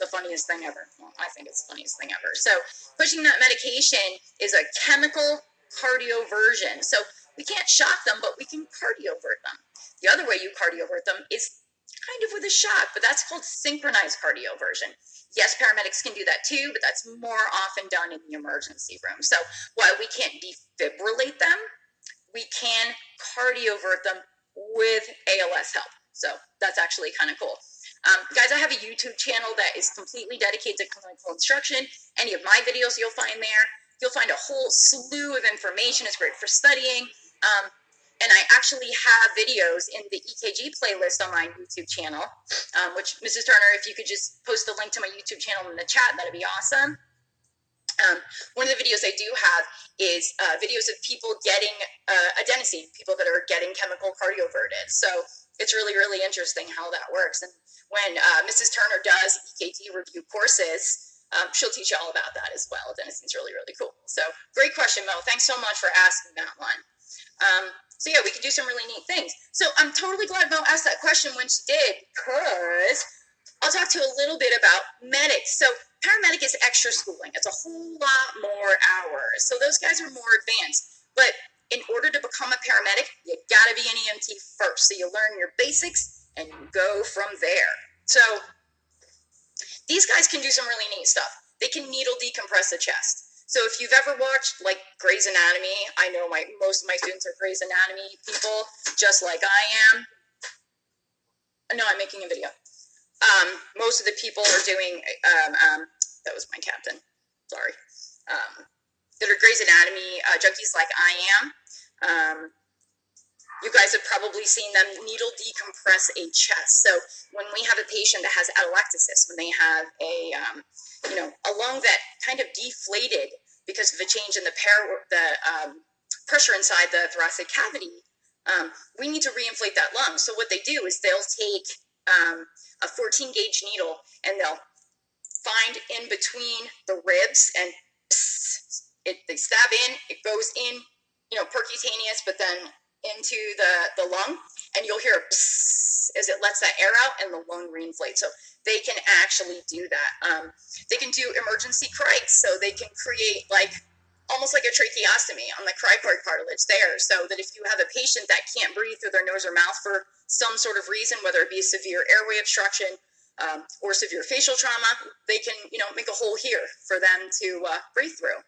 the funniest thing ever. Well, I think it's the funniest thing ever. So pushing that medication is a chemical cardioversion. So we can't shock them, but we can cardiovert them. The other way you cardiovert them is kind of with a shock, but that's called synchronized cardioversion. Yes, paramedics can do that too, but that's more often done in the emergency room. So while we can't defibrillate them, we can cardiovert them with ALS help. So that's actually kind of cool. Guys, I have a YouTube channel that is completely dedicated to clinical instruction. Any of my videos you'll find there. You'll find a whole slew of information. It's great for studying. And I actually have videos in the EKG playlist on my YouTube channel, which, Mrs. Turner, if you could just post the link to my YouTube channel in the chat, that'd be awesome. One of the videos I do have is videos of people getting adenosine, people that are getting chemical cardioverted. So it's really, really interesting how that works. And when Mrs. Turner does EKG review courses, she'll teach you all about that as well. Adenosine's really, really cool. So great question, Mo. Thanks so much for asking that one. So yeah, we can do some really neat things. So I'm totally glad Mo asked that question when she did, because I'll talk to you a little bit about medics. So paramedic is extra schooling. It's a whole lot more hours. So those guys are more advanced. But in order to become a paramedic, you gotta be an EMT first. So you learn your basics and you go from there. So These guys can do some really neat stuff. They can needle decompress the chest. So if you've ever watched like Grey's Anatomy, I know most of my students are Grey's Anatomy people, just like I am. No, I'm making a video. Most of the people are doing, that was my captain, sorry, that are Grey's Anatomy junkies like I am. You guys have probably seen them needle decompress a chest. So when we have a patient that has atelectasis, when they have a lung that kind of deflated because of a change in the pressure inside the thoracic cavity, we need to reinflate that lung. So what they do is they'll take a 14 gauge needle and they'll find in between the ribs and they stab in, it goes in, percutaneous, but then into the lung, and you'll hear a psst as it lets that air out and the lung reinflates. So they can actually do that. They can do emergency crics, so they can create almost like a tracheostomy on the cricoid cartilage there, so that if you have a patient that can't breathe through their nose or mouth for some sort of reason, whether it be severe airway obstruction or severe facial trauma, they can make a hole here for them to breathe through.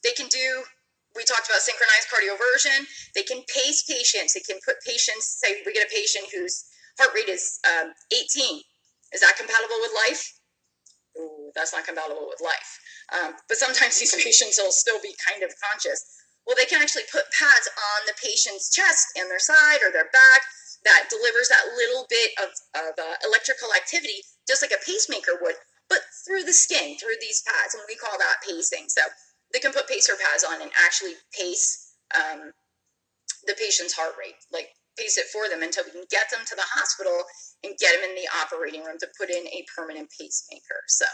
They can do, we talked about synchronized cardioversion. They can pace patients. They can put patients, say we get a patient whose heart rate is 18. Is that compatible with life? Ooh, that's not compatible with life. But sometimes these patients will still be kind of conscious. Well, they can actually put pads on the patient's chest and their side or their back that delivers that little bit of electrical activity, just like a pacemaker would, but through the skin, through these pads, and we call that pacing. So they can put pacer pads on and actually pace the patient's heart rate, pace it for them until we can get them to the hospital and get them in the operating room to put in a permanent pacemaker. So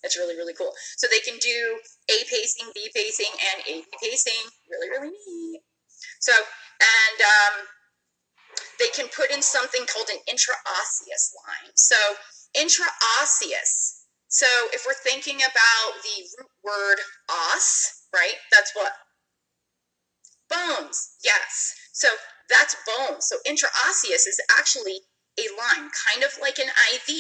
it's really, really cool. So they can do A pacing, B pacing, and AB pacing. Really, really neat. So, and they can put in something called an intraosseous line. So intraosseous. So if we're thinking about the root word os, right? That's what? Bones, yes. So that's bone. So intraosseous is actually a line, kind of like an IV,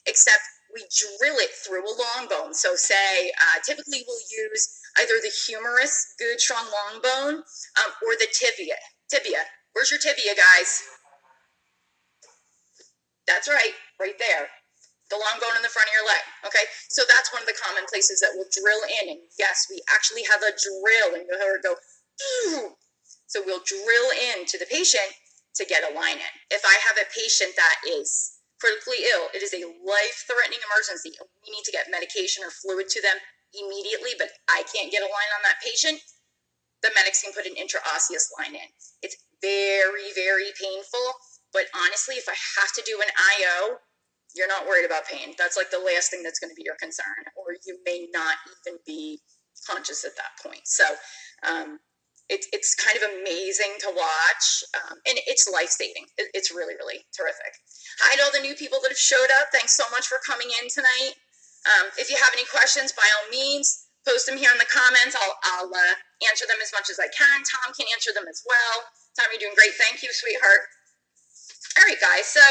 except we drill it through a long bone. So say, typically we'll use either the humerus, good strong long bone, or the tibia. Tibia. Where's your tibia, guys? That's right there. The long bone in the front of your leg, okay? So that's one of the common places that we'll drill in. And yes, we actually have a drill, and you'll hear it go, ooh. So we'll drill into the patient to get a line in. If I have a patient that is critically ill, it is a life-threatening emergency, and we need to get medication or fluid to them immediately, but I can't get a line on that patient, the medics can put an intraosseous line in. It's very, very painful, but honestly, if I have to do an IO, you're not worried about pain. That's like the last thing that's going to be your concern, or you may not even be conscious at that point. So it's kind of amazing to watch, and it's life-saving. It's really, really terrific. Hi to all the new people that have showed up. Thanks so much for coming in tonight. If you have any questions, by all means, post them here in the comments. I'll answer them as much as I can. Tom can answer them as well. Tom, you're doing great. Thank you, sweetheart. All right, guys. So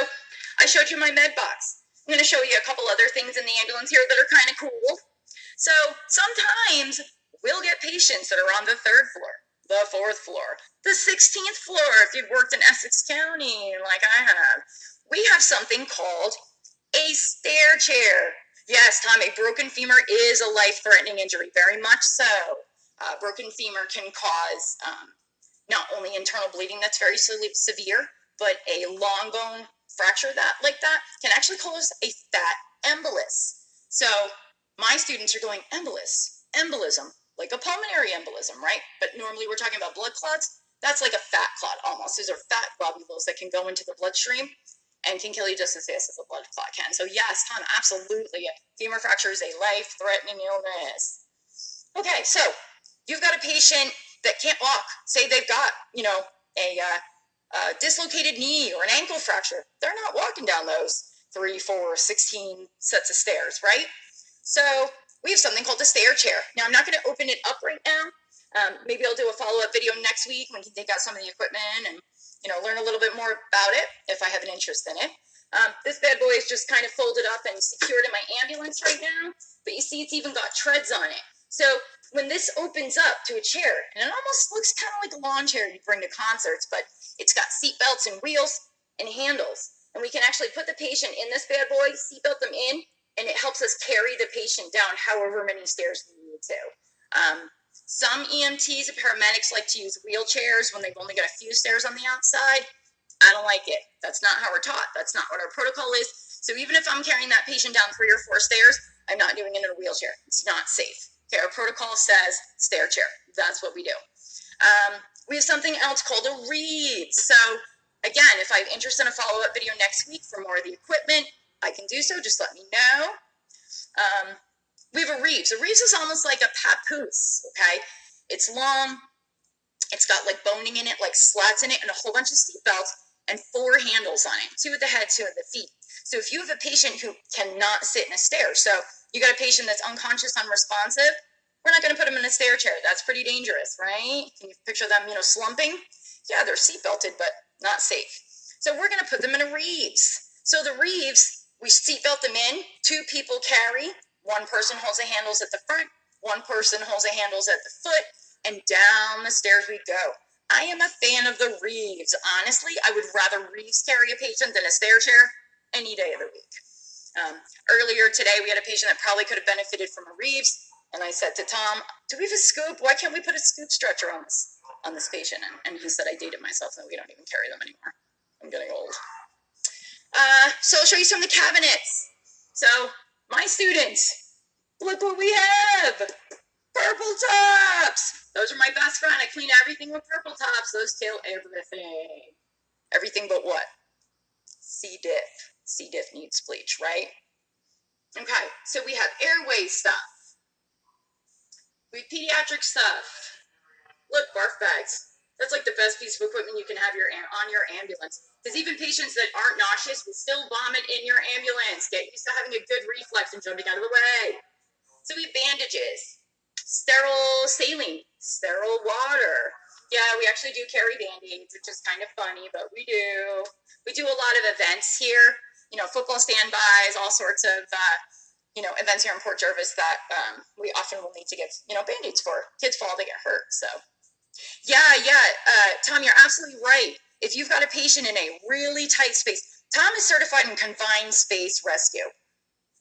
I showed you my med box. I'm going to show you a couple other things in the ambulance here that are kind of cool. So sometimes we'll get patients that are on the 3rd floor, the 4th floor, the 16th floor if you've worked in Essex County like I have. We have something called a stair chair. Yes, Tom, a broken femur is a life-threatening injury, very much so. Broken femur can cause not only internal bleeding that's very severe, but a long bone fracture like that can actually cause a fat embolus. So my students are going embolism, like a pulmonary embolism, right? But normally we're talking about blood clots. That's like a fat clot almost. These are fat globules that can go into the bloodstream and can kill you just as fast as a blood clot can. So yes, Tom, absolutely. A femur fracture is a life-threatening illness. Okay, so you've got a patient that can't walk. Say they've got, a dislocated knee or an ankle fracture. They're not walking down those 3, 4, 16 sets of stairs, right? So we have something called a stair chair. Now, I'm not going to open it up right now. Maybe I'll do a follow-up video next week when we can take out some of the equipment and, learn a little bit more about it if I have an interest in it. This bad boy is just kind of folded up and secured in my ambulance right now, but you see it's even got treads on it. So when this opens up to a chair, and it almost looks kind of like a lawn chair you bring to concerts, but it's got seat belts and wheels and handles. And we can actually put the patient in this bad boy, seatbelt them in, and it helps us carry the patient down however many stairs we need to. Some EMTs and paramedics like to use wheelchairs when they've only got a few stairs on the outside. I don't like it. That's not how we're taught. That's not what our protocol is. So even if I'm carrying that patient down 3 or 4 stairs, I'm not doing it in a wheelchair. It's not safe. Okay, our protocol says stair chair. That's what we do. We have something else called a reed. So again, if I'm interested in a follow-up video next week for more of the equipment, I can do so. Just let me know. We have a Reeves. A Reeves is almost like a papoose, okay? It's long. It's got like boning in it, like slats in it, and a whole bunch of seat belts and 4 handles on it, 2 at the head, 2 at the feet. So if you have a patient who cannot sit in a stair, so you got a patient that's unconscious, unresponsive, we're not going to put them in a stair chair. That's pretty dangerous, right? Can you picture them, slumping? Yeah, they're seat belted, but not safe. So we're going to put them in a Reeves. So the Reeves, we seat belt them in, 2 people carry, 1 person holds the handles at the front, 1 person holds the handles at the foot, and down the stairs we go. I am a fan of the Reeves. Honestly, I would rather Reeves carry a patient than a stair chair any day of the week. Earlier today, we had a patient that probably could have benefited from a Reeves, and I said to Tom, do we have a scoop? Why can't we put a scoop stretcher on this patient? And he said, I dated myself, and we don't even carry them anymore. I'm getting old. So I'll show you some of the cabinets. So my students, look what we have. Purple tops. Those are my best friend. I clean everything with purple tops. Those kill everything. Everything but what? C. diff. C. diff needs bleach, right? Okay, so we have airway stuff. We have pediatric stuff. Look, barf bags. That's like the best piece of equipment you can have on your ambulance. Because even patients that aren't nauseous will still vomit in your ambulance. Get used to having a good reflex and jumping out of the way. So we have bandages. Sterile saline, sterile water. Yeah, we actually do carry Band-Aids, which is kind of funny, but we do. We do a lot of events here, football standbys, all sorts of, events here in Port Jervis that we often will need to give, Band-Aids for. Kids fall, they get hurt, so. Yeah, Tom, you're absolutely right. If you've got a patient in a really tight space, Tom is certified in confined space rescue.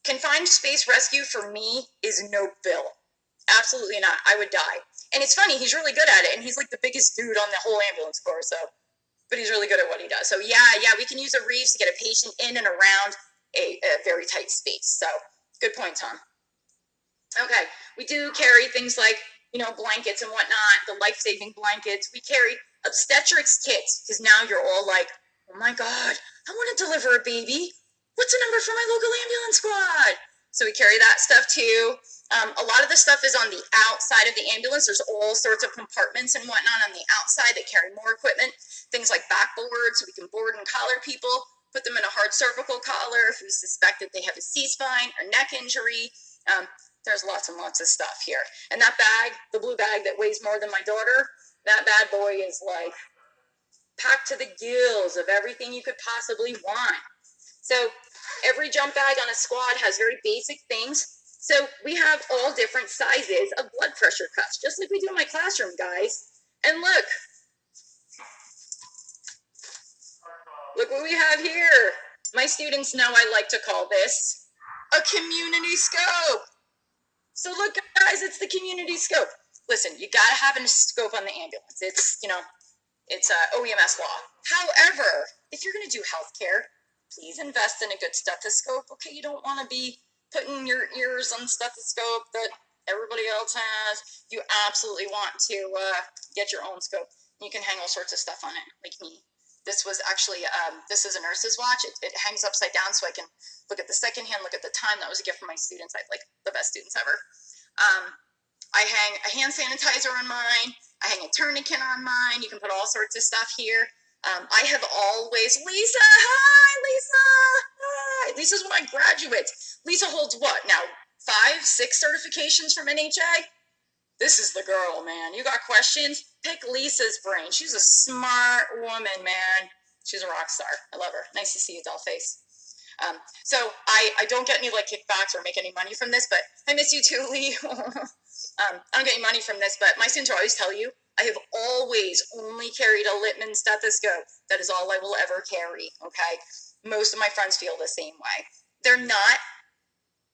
Confined space rescue for me is no bill. Absolutely not. I would die. And it's funny, he's really good at it, and he's like the biggest dude on the whole ambulance corps, but he's really good at what he does. So yeah, we can use a Reeves to get a patient in and around a very tight space. So good point, Tom. Okay, we do carry things like, blankets and whatnot, the life-saving blankets. We carry obstetrics kits, because now you're all like, oh my God, I want to deliver a baby. What's the number for my local ambulance squad? So we carry that stuff too. A lot of the stuff is on the outside of the ambulance. There's all sorts of compartments and whatnot on the outside that carry more equipment. Things like backboards, so we can board and collar people, put them in a hard cervical collar if we suspect that they have a C-spine or neck injury. There's lots and lots of stuff here. And that bag, the blue bag that weighs more than my daughter, that bad boy is like packed to the gills of everything you could possibly want. So every jump bag on a squad has very basic things. So we have all different sizes of blood pressure cuffs, just like we do in my classroom, guys. And look what we have here. My students know I like to call this a community scope. So look, guys, it's the community scope. Listen, you got to have a scope on the ambulance. It's, it's OEMS law. However, if you're going to do healthcare, please invest in a good stethoscope. Okay, you don't want to be putting your ears on stethoscope that everybody else has. You absolutely want to get your own scope. You can hang all sorts of stuff on it, like me. This was actually, this is a nurse's watch. It hangs upside down so I can look at the second hand, look at the time. That was a gift from my students. I have like the best students ever. I hang a hand sanitizer on mine. I hang a tourniquet on mine. You can put all sorts of stuff here. I have always, Lisa, hi, Lisa, hi. Lisa's one of my graduates. Lisa holds what now? 5, 6 certifications from NHA? This is the girl, man. You got questions? Pick Lisa's brain. She's a smart woman, man. She's a rock star. I love her. Nice to see you, doll face. So I don't get any like kickbacks or make any money from this, but I miss you too, Lee. I don't get any money from this, but my students will always tell you, I have always only carried a Littman stethoscope. That is all I will ever carry, okay? Most of my friends feel the same way. They're not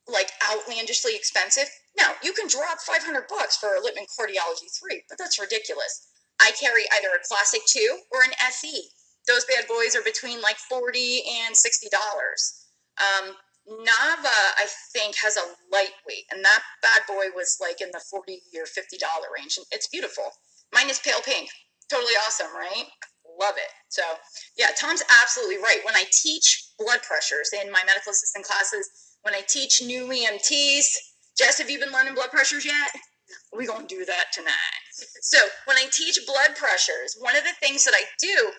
like outlandishly expensive. Now, you can drop $500 for a Littman Cardiology 3, but that's ridiculous. I carry either a Classic 2 or an SE. Those bad boys are between like $40 and $60. Nava, I think, has a lightweight, and that bad boy was like in the $40 or $50 range, and it's beautiful. Mine is pale pink. Totally awesome, right? Love it. So, yeah, Tom's absolutely right. When I teach blood pressures in my medical assistant classes, when I teach new EMTs, Jess, have you been learning blood pressures yet? We're going to do that tonight. So when I teach blood pressures, one of the things that I do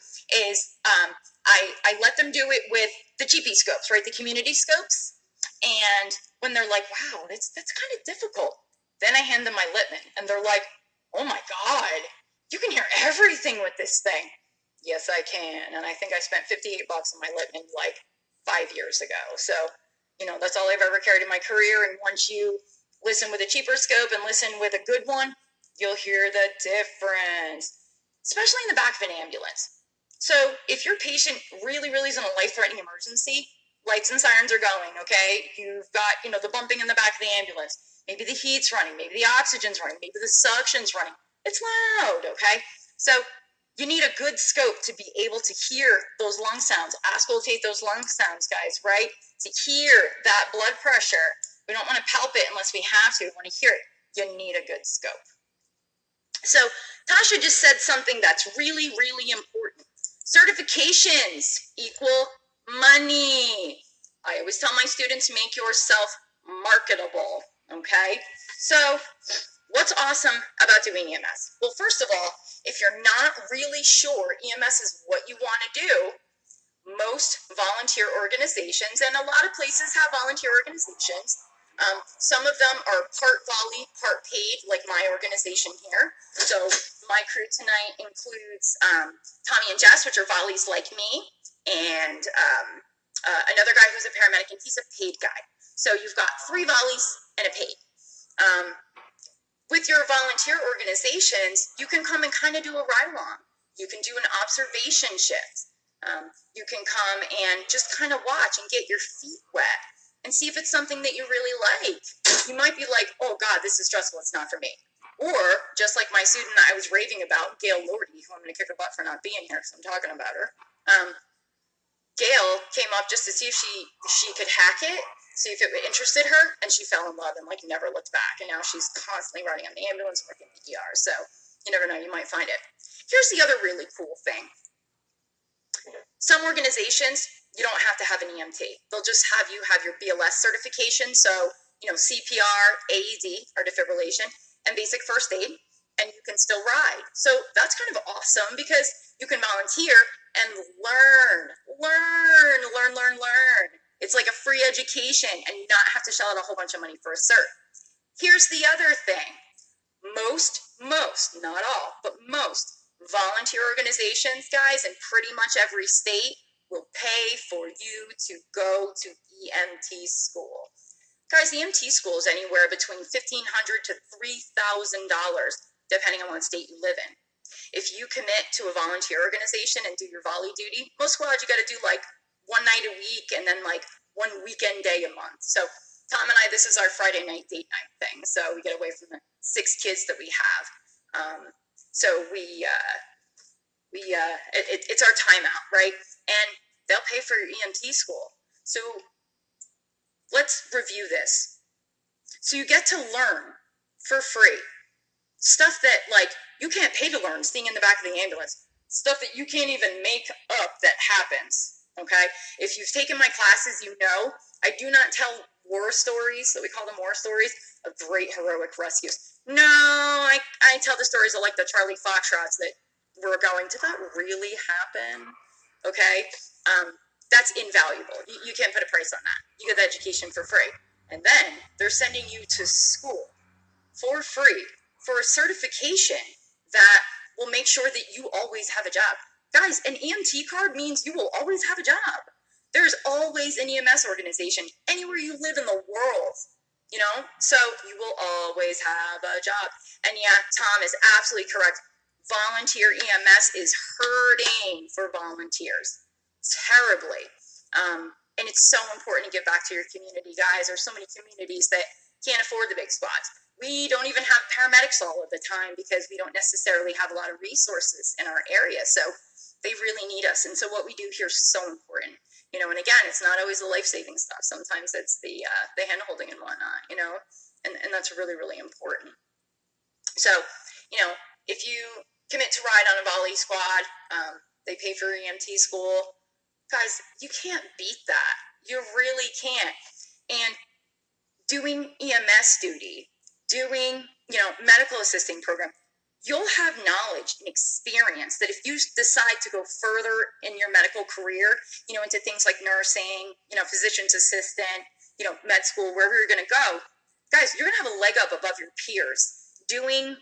is I let them do it with the GP scopes, right? The community scopes. And when they're like, wow, that's kind of difficult. Then I hand them my Littman and they're like, oh my God, you can hear everything with this thing. Yes, I can. And I think I spent $58 on my Littman like 5 years ago. So, you know, that's all I've ever carried in my career. And once you listen with a cheaper scope and listen with a good one, you'll hear the difference, especially in the back of an ambulance. So if your patient really is in a life-threatening emergency, lights and sirens are going, okay? You've got, you know, the bumping in the back of the ambulance. Maybe the heat's running. Maybe the oxygen's running. Maybe the suction's running. It's loud, okay? So you need a good scope to be able to hear those lung sounds, auscultate those lung sounds, guys, right? To hear that blood pressure. We don't want to palpate it unless we have to. We want to hear it. You need a good scope. So Tasha just said something that's really important. Certifications equal money. I always tell my students, make yourself marketable, okay? So what's awesome about doing EMS? Well, first of all, if you're not really sure EMS is what you want to do, most volunteer organizations, and a lot of places have volunteer organizations, some of them are part volley, part paid, like my organization here. So my crew tonight includes Tommy and Jess, which are volleys like me, and another guy who's a paramedic, and he's a paid guy. So you've got 3 volleys and a paid. With your volunteer organizations, you can come and kind of do a ride-along. You can do an observation shift. You can come and just kind of watch and get your feet wet and see if it's something that you really like. You might be like, oh God, this is stressful, it's not for me. Or just like my student I was raving about, Gail Lordy, who I'm gonna kick her butt for not being here because I'm talking about her. Gail came up just to see if she could hack it, see if it interested her, and she fell in love and like never looked back. And now she's constantly riding on the ambulance, working in the ER. So you never know, you might find it. Here's the other really cool thing. Some organizations, you don't have to have an EMT. They'll just have you have your BLS certification. So, you know, CPR, AED, or defibrillation, and basic first aid, and you can still ride. So that's kind of awesome because you can volunteer and learn. It's like a free education and not have to shell out a whole bunch of money for a cert. Here's the other thing. Most, not all, but most volunteer organizations, guys, in pretty much every state will pay for you to go to EMT school. Guys, EMT school is anywhere between $1,500 to $3,000, depending on what state you live in. If you commit to a volunteer organization and do your volley duty, most squads you got to do like one night a week and then like one weekend day a month. So Tom and I, this is our Friday night date night thing. So we get away from the 6 kids that we have. So it's our timeout, right? And they'll pay for your EMT school. So let's review this. So you get to learn for free stuff that like you can't pay to learn, staying in the back of the ambulance, stuff that you can't even make up that happens. Okay, if you've taken my classes, you know I do not tell war stories, that we call them war stories, of great heroic rescues. No, I tell the stories of like the Charlie Foxtrots that were going, did that really happen? Okay, that's invaluable. You can't put a price on that. You get the education for free. And then they're sending you to school for free for a certification that will make sure that you always have a job. Guys, an EMT card means you will always have a job. There's always an EMS organization anywhere you live in the world, so you will always have a job. And yeah, Tom is absolutely correct. Volunteer EMS is hurting for volunteers terribly. And it's so important to give back to your community, guys. There's so many communities that can't afford the big spots. We don't even have paramedics all of the time because we don't necessarily have a lot of resources in our area. So they really need us. And so what we do here is so important. And again, it's not always the life-saving stuff. Sometimes it's the hand-holding and whatnot, and that's really, really important. So, if you commit to ride on a volley squad, they pay for EMT school. Guys, you can't beat that. You really can't. And doing EMS duty, doing, medical assisting program, you'll have knowledge and experience that if you decide to go further in your medical career, into things like nursing, physician's assistant, med school, wherever you're going to go, guys, you're going to have a leg up above your peers. Doing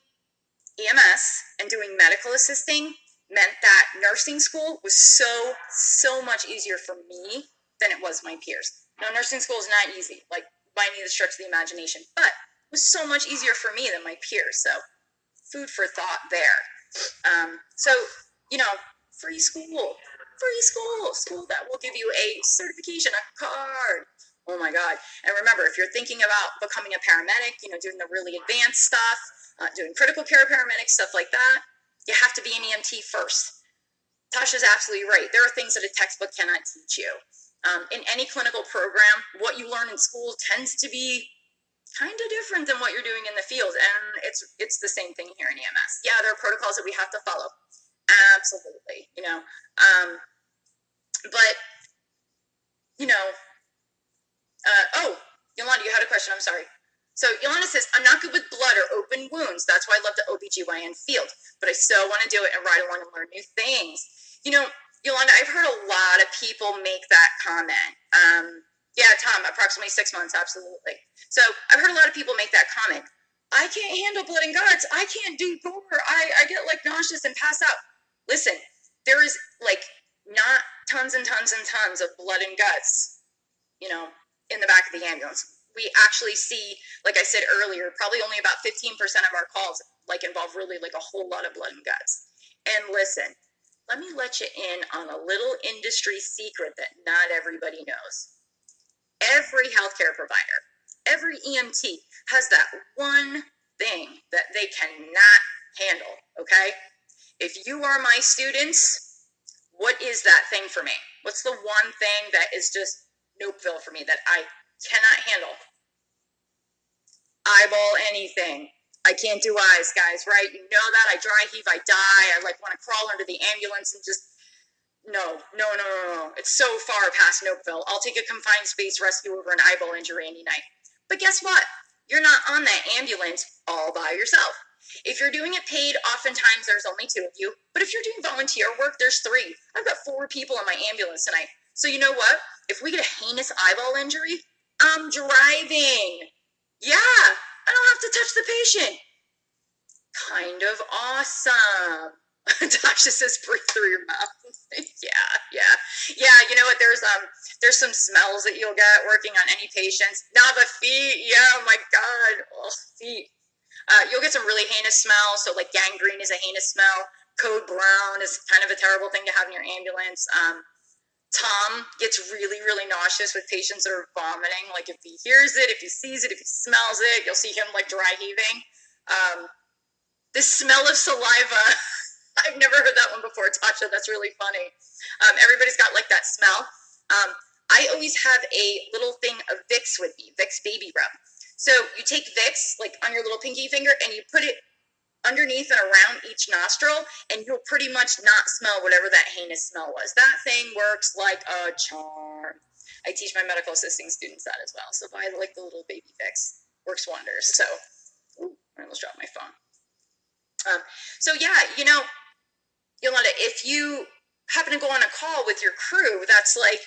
EMS and doing medical assisting meant that nursing school was so much easier for me than it was my peers. Now, nursing school is not easy, like by any stretch of the imagination, but it was so much easier for me than my peers. So food for thought there. Free school that will give you a certification, a card. Oh my God. And remember, if you're thinking about becoming a paramedic, doing the really advanced stuff, doing critical care paramedic, stuff like that, you have to be an EMT first. Tasha's absolutely right. There are things that a textbook cannot teach you. In any clinical program, what you learn in school tends to be kind of different than what you're doing in the field. And it's the same thing here in EMS. Yeah, there are protocols that we have to follow. Absolutely, Yolanda, you had a question. I'm sorry. So Yolanda says, I'm not good with blood or open wounds. That's why I love the OBGYN field, but I still want to do it and ride along and learn new things. Yolanda, I've heard a lot of people make that comment. Yeah, Tom, approximately 6 months. Absolutely. So I've heard a lot of people make that comment. I can't handle blood and guts. I can't do gore. I get like nauseous and pass out. Listen, there is like not tons and tons and tons of blood and guts, in the back of the ambulance. We actually see, like I said earlier, probably only about 15% of our calls like involve really like a whole lot of blood and guts. And listen, let me let you in on a little industry secret that not everybody knows. Every healthcare provider, every EMT has that one thing that they cannot handle, okay? If you are my students, what is that thing for me? What's the one thing that is just nopeville for me that I cannot handle? Eyeball anything. I can't do eyes, guys, right? You know that. I dry heave, I die. I like want to crawl under the ambulance and just, no. It's so far past nopeville. I'll take a confined space rescue over an eyeball injury any night. But guess what? You're not on that ambulance all by yourself. If you're doing it paid, oftentimes there's only 2 of you. But if you're doing volunteer work, there's 3. I've got 4 people on my ambulance tonight. So you know what? If we get a heinous eyeball injury, I'm driving. Yeah, I don't have to touch the patient. Kind of awesome. Tasha says, breathe through your mouth. Yeah. You know what? There's some smells that you'll get working on any patients. Now the feet. Yeah, oh my God. Oh, feet. You'll get some really heinous smells. So like gangrene is a heinous smell. Code brown is kind of a terrible thing to have in your ambulance. Tom gets really, really nauseous with patients that are vomiting. Like if he hears it, if he sees it, if he smells it, you'll see him like dry heaving. The smell of saliva. I've never heard that one before, Tasha. That's really funny. Everybody's got like that smell. I always have a little thing of Vicks with me, Vicks Baby Rub. So you take Vicks like on your little pinky finger and you put it underneath and around each nostril, and you'll pretty much not smell whatever that heinous smell was. That thing works like a charm. I teach my medical assisting students that as well. So buy like the little baby Vicks. Works wonders. So, I almost dropped my phone. Yolanda, if you happen to go on a call with your crew, that's like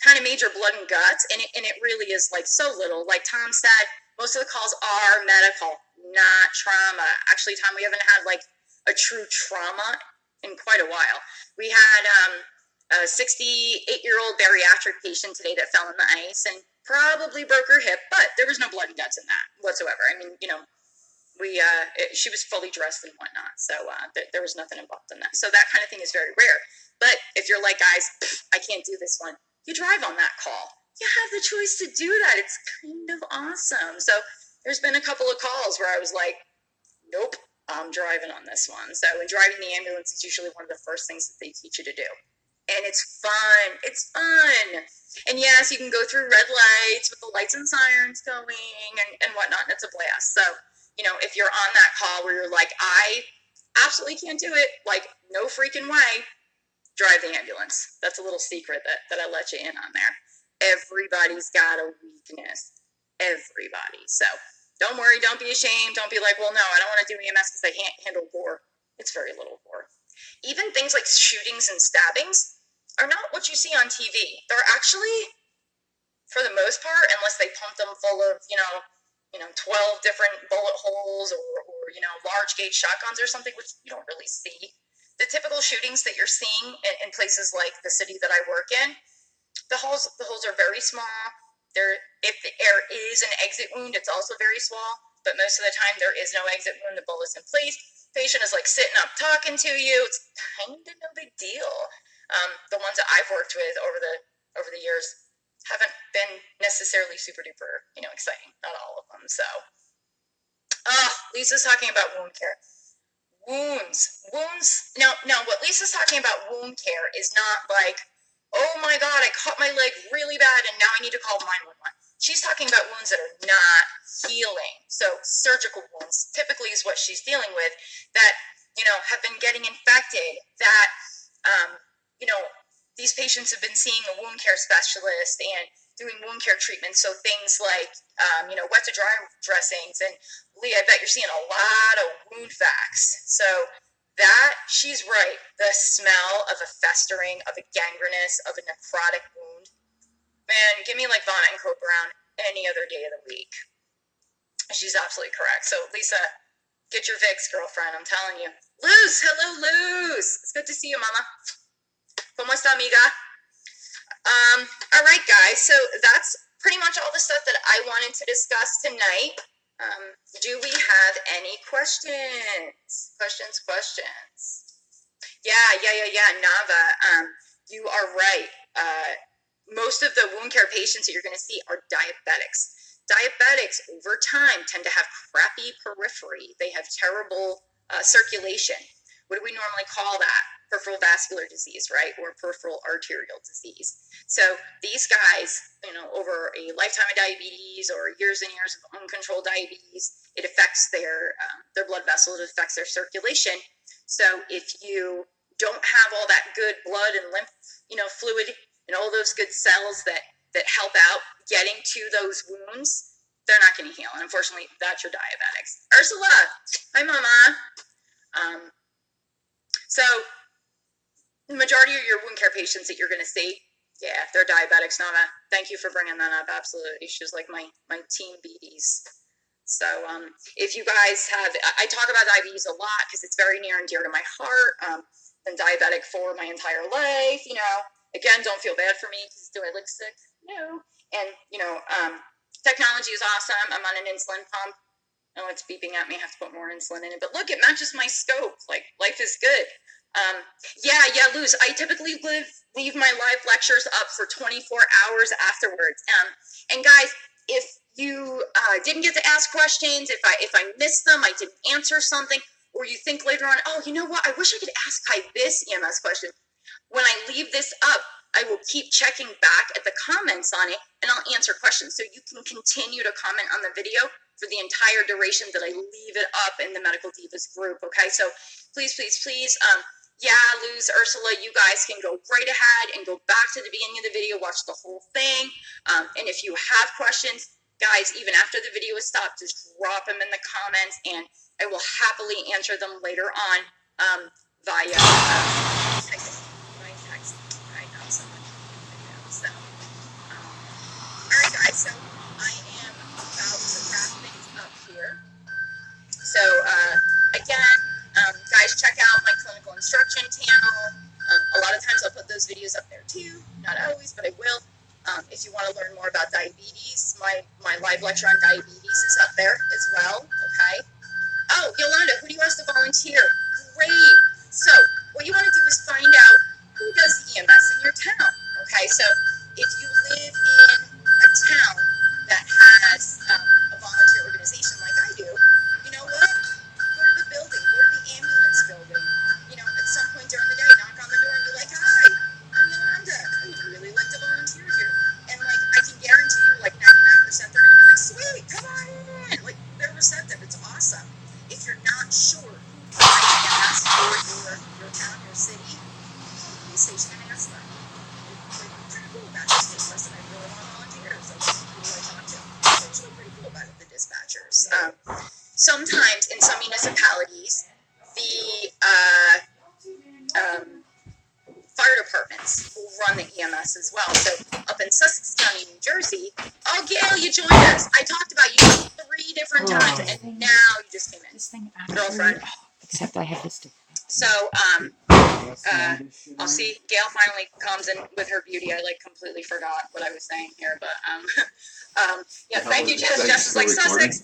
kind of major blood and guts, and it really is like so little. Like Tom said, most of the calls are medical, not trauma. Actually, Tom, we haven't had like a true trauma in quite a while. We had a 68-year-old bariatric patient today that fell in the ice and probably broke her hip, but there was no blood and guts in that whatsoever. I mean, she was fully dressed and whatnot, so there was nothing involved in that. So that kind of thing is very rare. But if you're like, guys, I can't do this one, you drive on that call. You have the choice to do that. It's kind of awesome. So there's been a couple of calls where I was like, nope, I'm driving on this one. So in driving the ambulance, it's usually one of the first things that they teach you to do. And it's fun. It's fun. And yes, you can go through red lights with the lights and sirens going and whatnot. And it's a blast. So, if you're on that call where you're like, I absolutely can't do it, like, no freaking way, drive the ambulance. That's a little secret that I let you in on there. Everybody's got a weakness. Everybody. So don't worry. Don't be ashamed. Don't be like, well, no, I don't want to do EMS because I can't handle gore. It's very little gore. Even things like shootings and stabbings are not what you see on TV. They're actually, for the most part, unless they pump them full of, 12 different bullet holes or large gauge shotguns or something, which you don't really see. The typical shootings that you're seeing in places like the city that I work in, the holes are very small. If there is an exit wound, it's also very small, but most of the time there is no exit wound. The bullet's in place. Patient is like sitting up talking to you. It's kind of no big deal. The ones that I've worked with over the years haven't been necessarily super duper, exciting. Not all of them. So, Lisa's talking about wound care. Wounds. Now, what Lisa's talking about wound care is not like, oh my God, I cut my leg really bad and now I need to call 911. She's talking about wounds that are not healing. So surgical wounds typically is what she's dealing with that, have been getting infected, that, these patients have been seeing a wound care specialist and doing wound care treatments. So things like, wet to dry dressings. And Lee, I bet you're seeing a lot of wound vacs. So that, she's right. The smell of a festering, of a gangrenous, of a necrotic wound. Man, give me like vomit and Coke Brown any other day of the week. She's absolutely correct. So Lisa, get your Vicks, girlfriend. I'm telling you. Luz, hello, Luz. It's good to see you, Mama. ¿Cómo está, amiga? All right, guys. So that's pretty much all the stuff that I wanted to discuss tonight. Do we have any questions? Questions. Yeah. Nava, you are right. Most of the wound care patients that you're going to see are diabetics. Diabetics, over time, tend to have crappy periphery. They have terrible circulation. What do we normally call that? Peripheral vascular disease, right? Or peripheral arterial disease. So these guys, over a lifetime of diabetes or years and years of uncontrolled diabetes, it affects their blood vessels, it affects their circulation. So if you don't have all that good blood and lymph, fluid and all those good cells that help out getting to those wounds, they're not going to heal. And unfortunately, that's your diabetics. Ursula, hi, Mama. So the majority of your wound care patients that you're going to see, yeah, they're diabetics. Nava, thank you for bringing that up. Absolutely. She's like my team beaties. So if you guys have, I talk about diabetes a lot because it's very near and dear to my heart. Been diabetic for my entire life, Again, don't feel bad for me because do I look sick? No. And, technology is awesome. I'm on an insulin pump. Oh, it's beeping at me. I have to put more insulin in it. But look, it matches my scope. Like, life is good. Yeah, Luz, I typically leave my live lectures up for 24 hours afterwards. And guys, if you didn't get to ask questions, if I missed them, I didn't answer something, or you think later on, oh, you know what, I wish I could ask Kai this EMS question. When I leave this up, I will keep checking back at the comments on it, and I'll answer questions. So you can continue to comment on the video for the entire duration that I leave it up in the Medical Divas group, okay? So please, yeah, Luz, Ursula, you guys can go right ahead and go back to the beginning of the video, watch the whole thing. And if you have questions, guys, even after the video is stopped, just drop them in the comments, and I will happily answer them later on via text. I know so much video. So, all right, guys, so I am about to wrap things up here. So, again, guys, check out my clinical instruction channel. A lot of times I'll put those videos up more about diabetes, my live lecture on diabetes is up there as well, okay? Oh, Yolanda, who do you ask to volunteer? Great. So what you want to do is find out who does EMS in your town, okay? So if you live in a town that has a volunteer organization like I do, you know what? Go to the building, go to the ambulance building. You know, at some point during the day, knock on the door and be like, hi, I'm Yolanda. I would really like to volunteer here. And like, I can guarantee you, like 99% they're going to be like, sweet, come on in. Like, they're receptive. It's awesome. If you're not sure who provides EMS for your town, your city, call the police station and ask them. They're pretty cool about this. Hey, listen, I really want to volunteer. So who do I talk to? They're usually pretty cool about it, the dispatchers. Sometimes in some municipalities, the fire departments will run the EMS as well. So up in Sussex County, New Jersey, oh, Gail, you joined us. I talked about you 3 different times, and now you just came in. This thing Girlfriend. Except I have this to. So, I'll see. Gail finally comes in with her beauty. I completely forgot what I was saying here, but yeah. Thank you, Jess. Jess is like Sussex.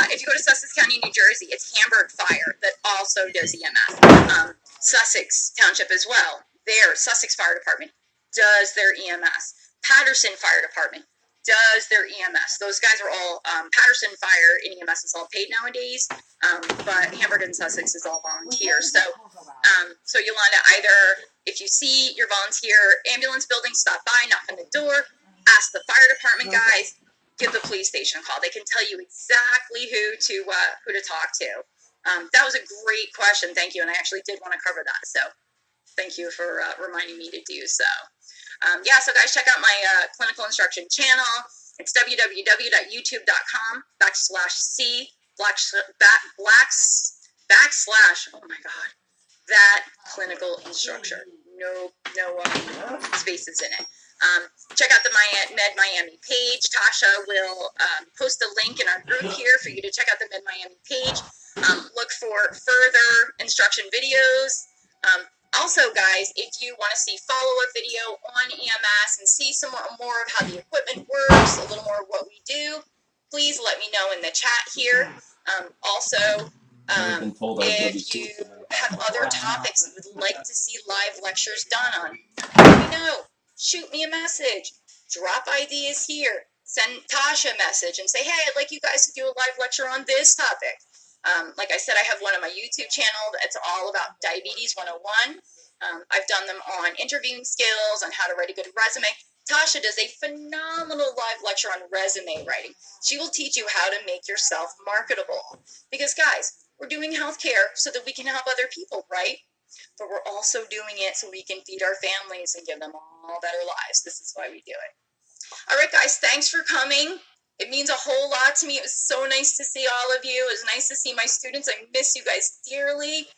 If you go to Sussex County, New Jersey, it's Hamburg Fire that also does EMS. Sussex Township as well. Their Sussex Fire Department does their EMS. Patterson Fire Department does their EMS. Those guys are all, Patterson Fire and EMS is all paid nowadays, but Hamburg and Sussex is all volunteer. So Yolanda, either if you see your volunteer ambulance building, stop by, knock on the door, ask the fire department guys, give the police station a call. They can tell you exactly who to talk to. That was a great question. Thank you. And I actually did want to cover that. So thank you for reminding me to do so. Yeah, so guys, check out my clinical instruction channel. It's www.youtube.com/c/that clinical instructor. No spaces in it. Check out the Med Miami page. Tasha will post a link in our group here for you to check out the Med Miami page. Look for further instruction videos. Also, guys, if you want to see follow-up video on EMS and see some more of how the equipment works, a little more of what we do, please let me know in the chat here. Also, if you have other topics you would like to see live lectures done on, let me know. Shoot me a message. Drop ideas here. Send Tasha a message and say, hey, I'd like you guys to do a live lecture on this topic. Like I said, I have one on my YouTube channel that's all about Diabetes 101. I've done them on interviewing skills, on how to write a good resume. Tasha does a phenomenal live lecture on resume writing. She will teach you how to make yourself marketable. Because, guys, we're doing healthcare so that we can help other people, right? But we're also doing it so we can feed our families and give them all better lives. This is why we do it. All right, guys, thanks for coming. It means a whole lot to me. It was so nice to see all of you. It was nice to see my students. I miss you guys dearly.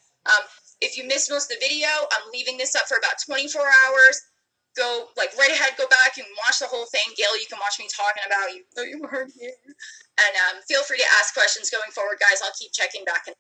If you missed most of the video, I'm leaving this up for about 24 hours. Go, right ahead, go back and watch the whole thing. Gail, you can watch me talking about you. Oh, you weren't here. And feel free to ask questions going forward, guys. I'll keep checking back in.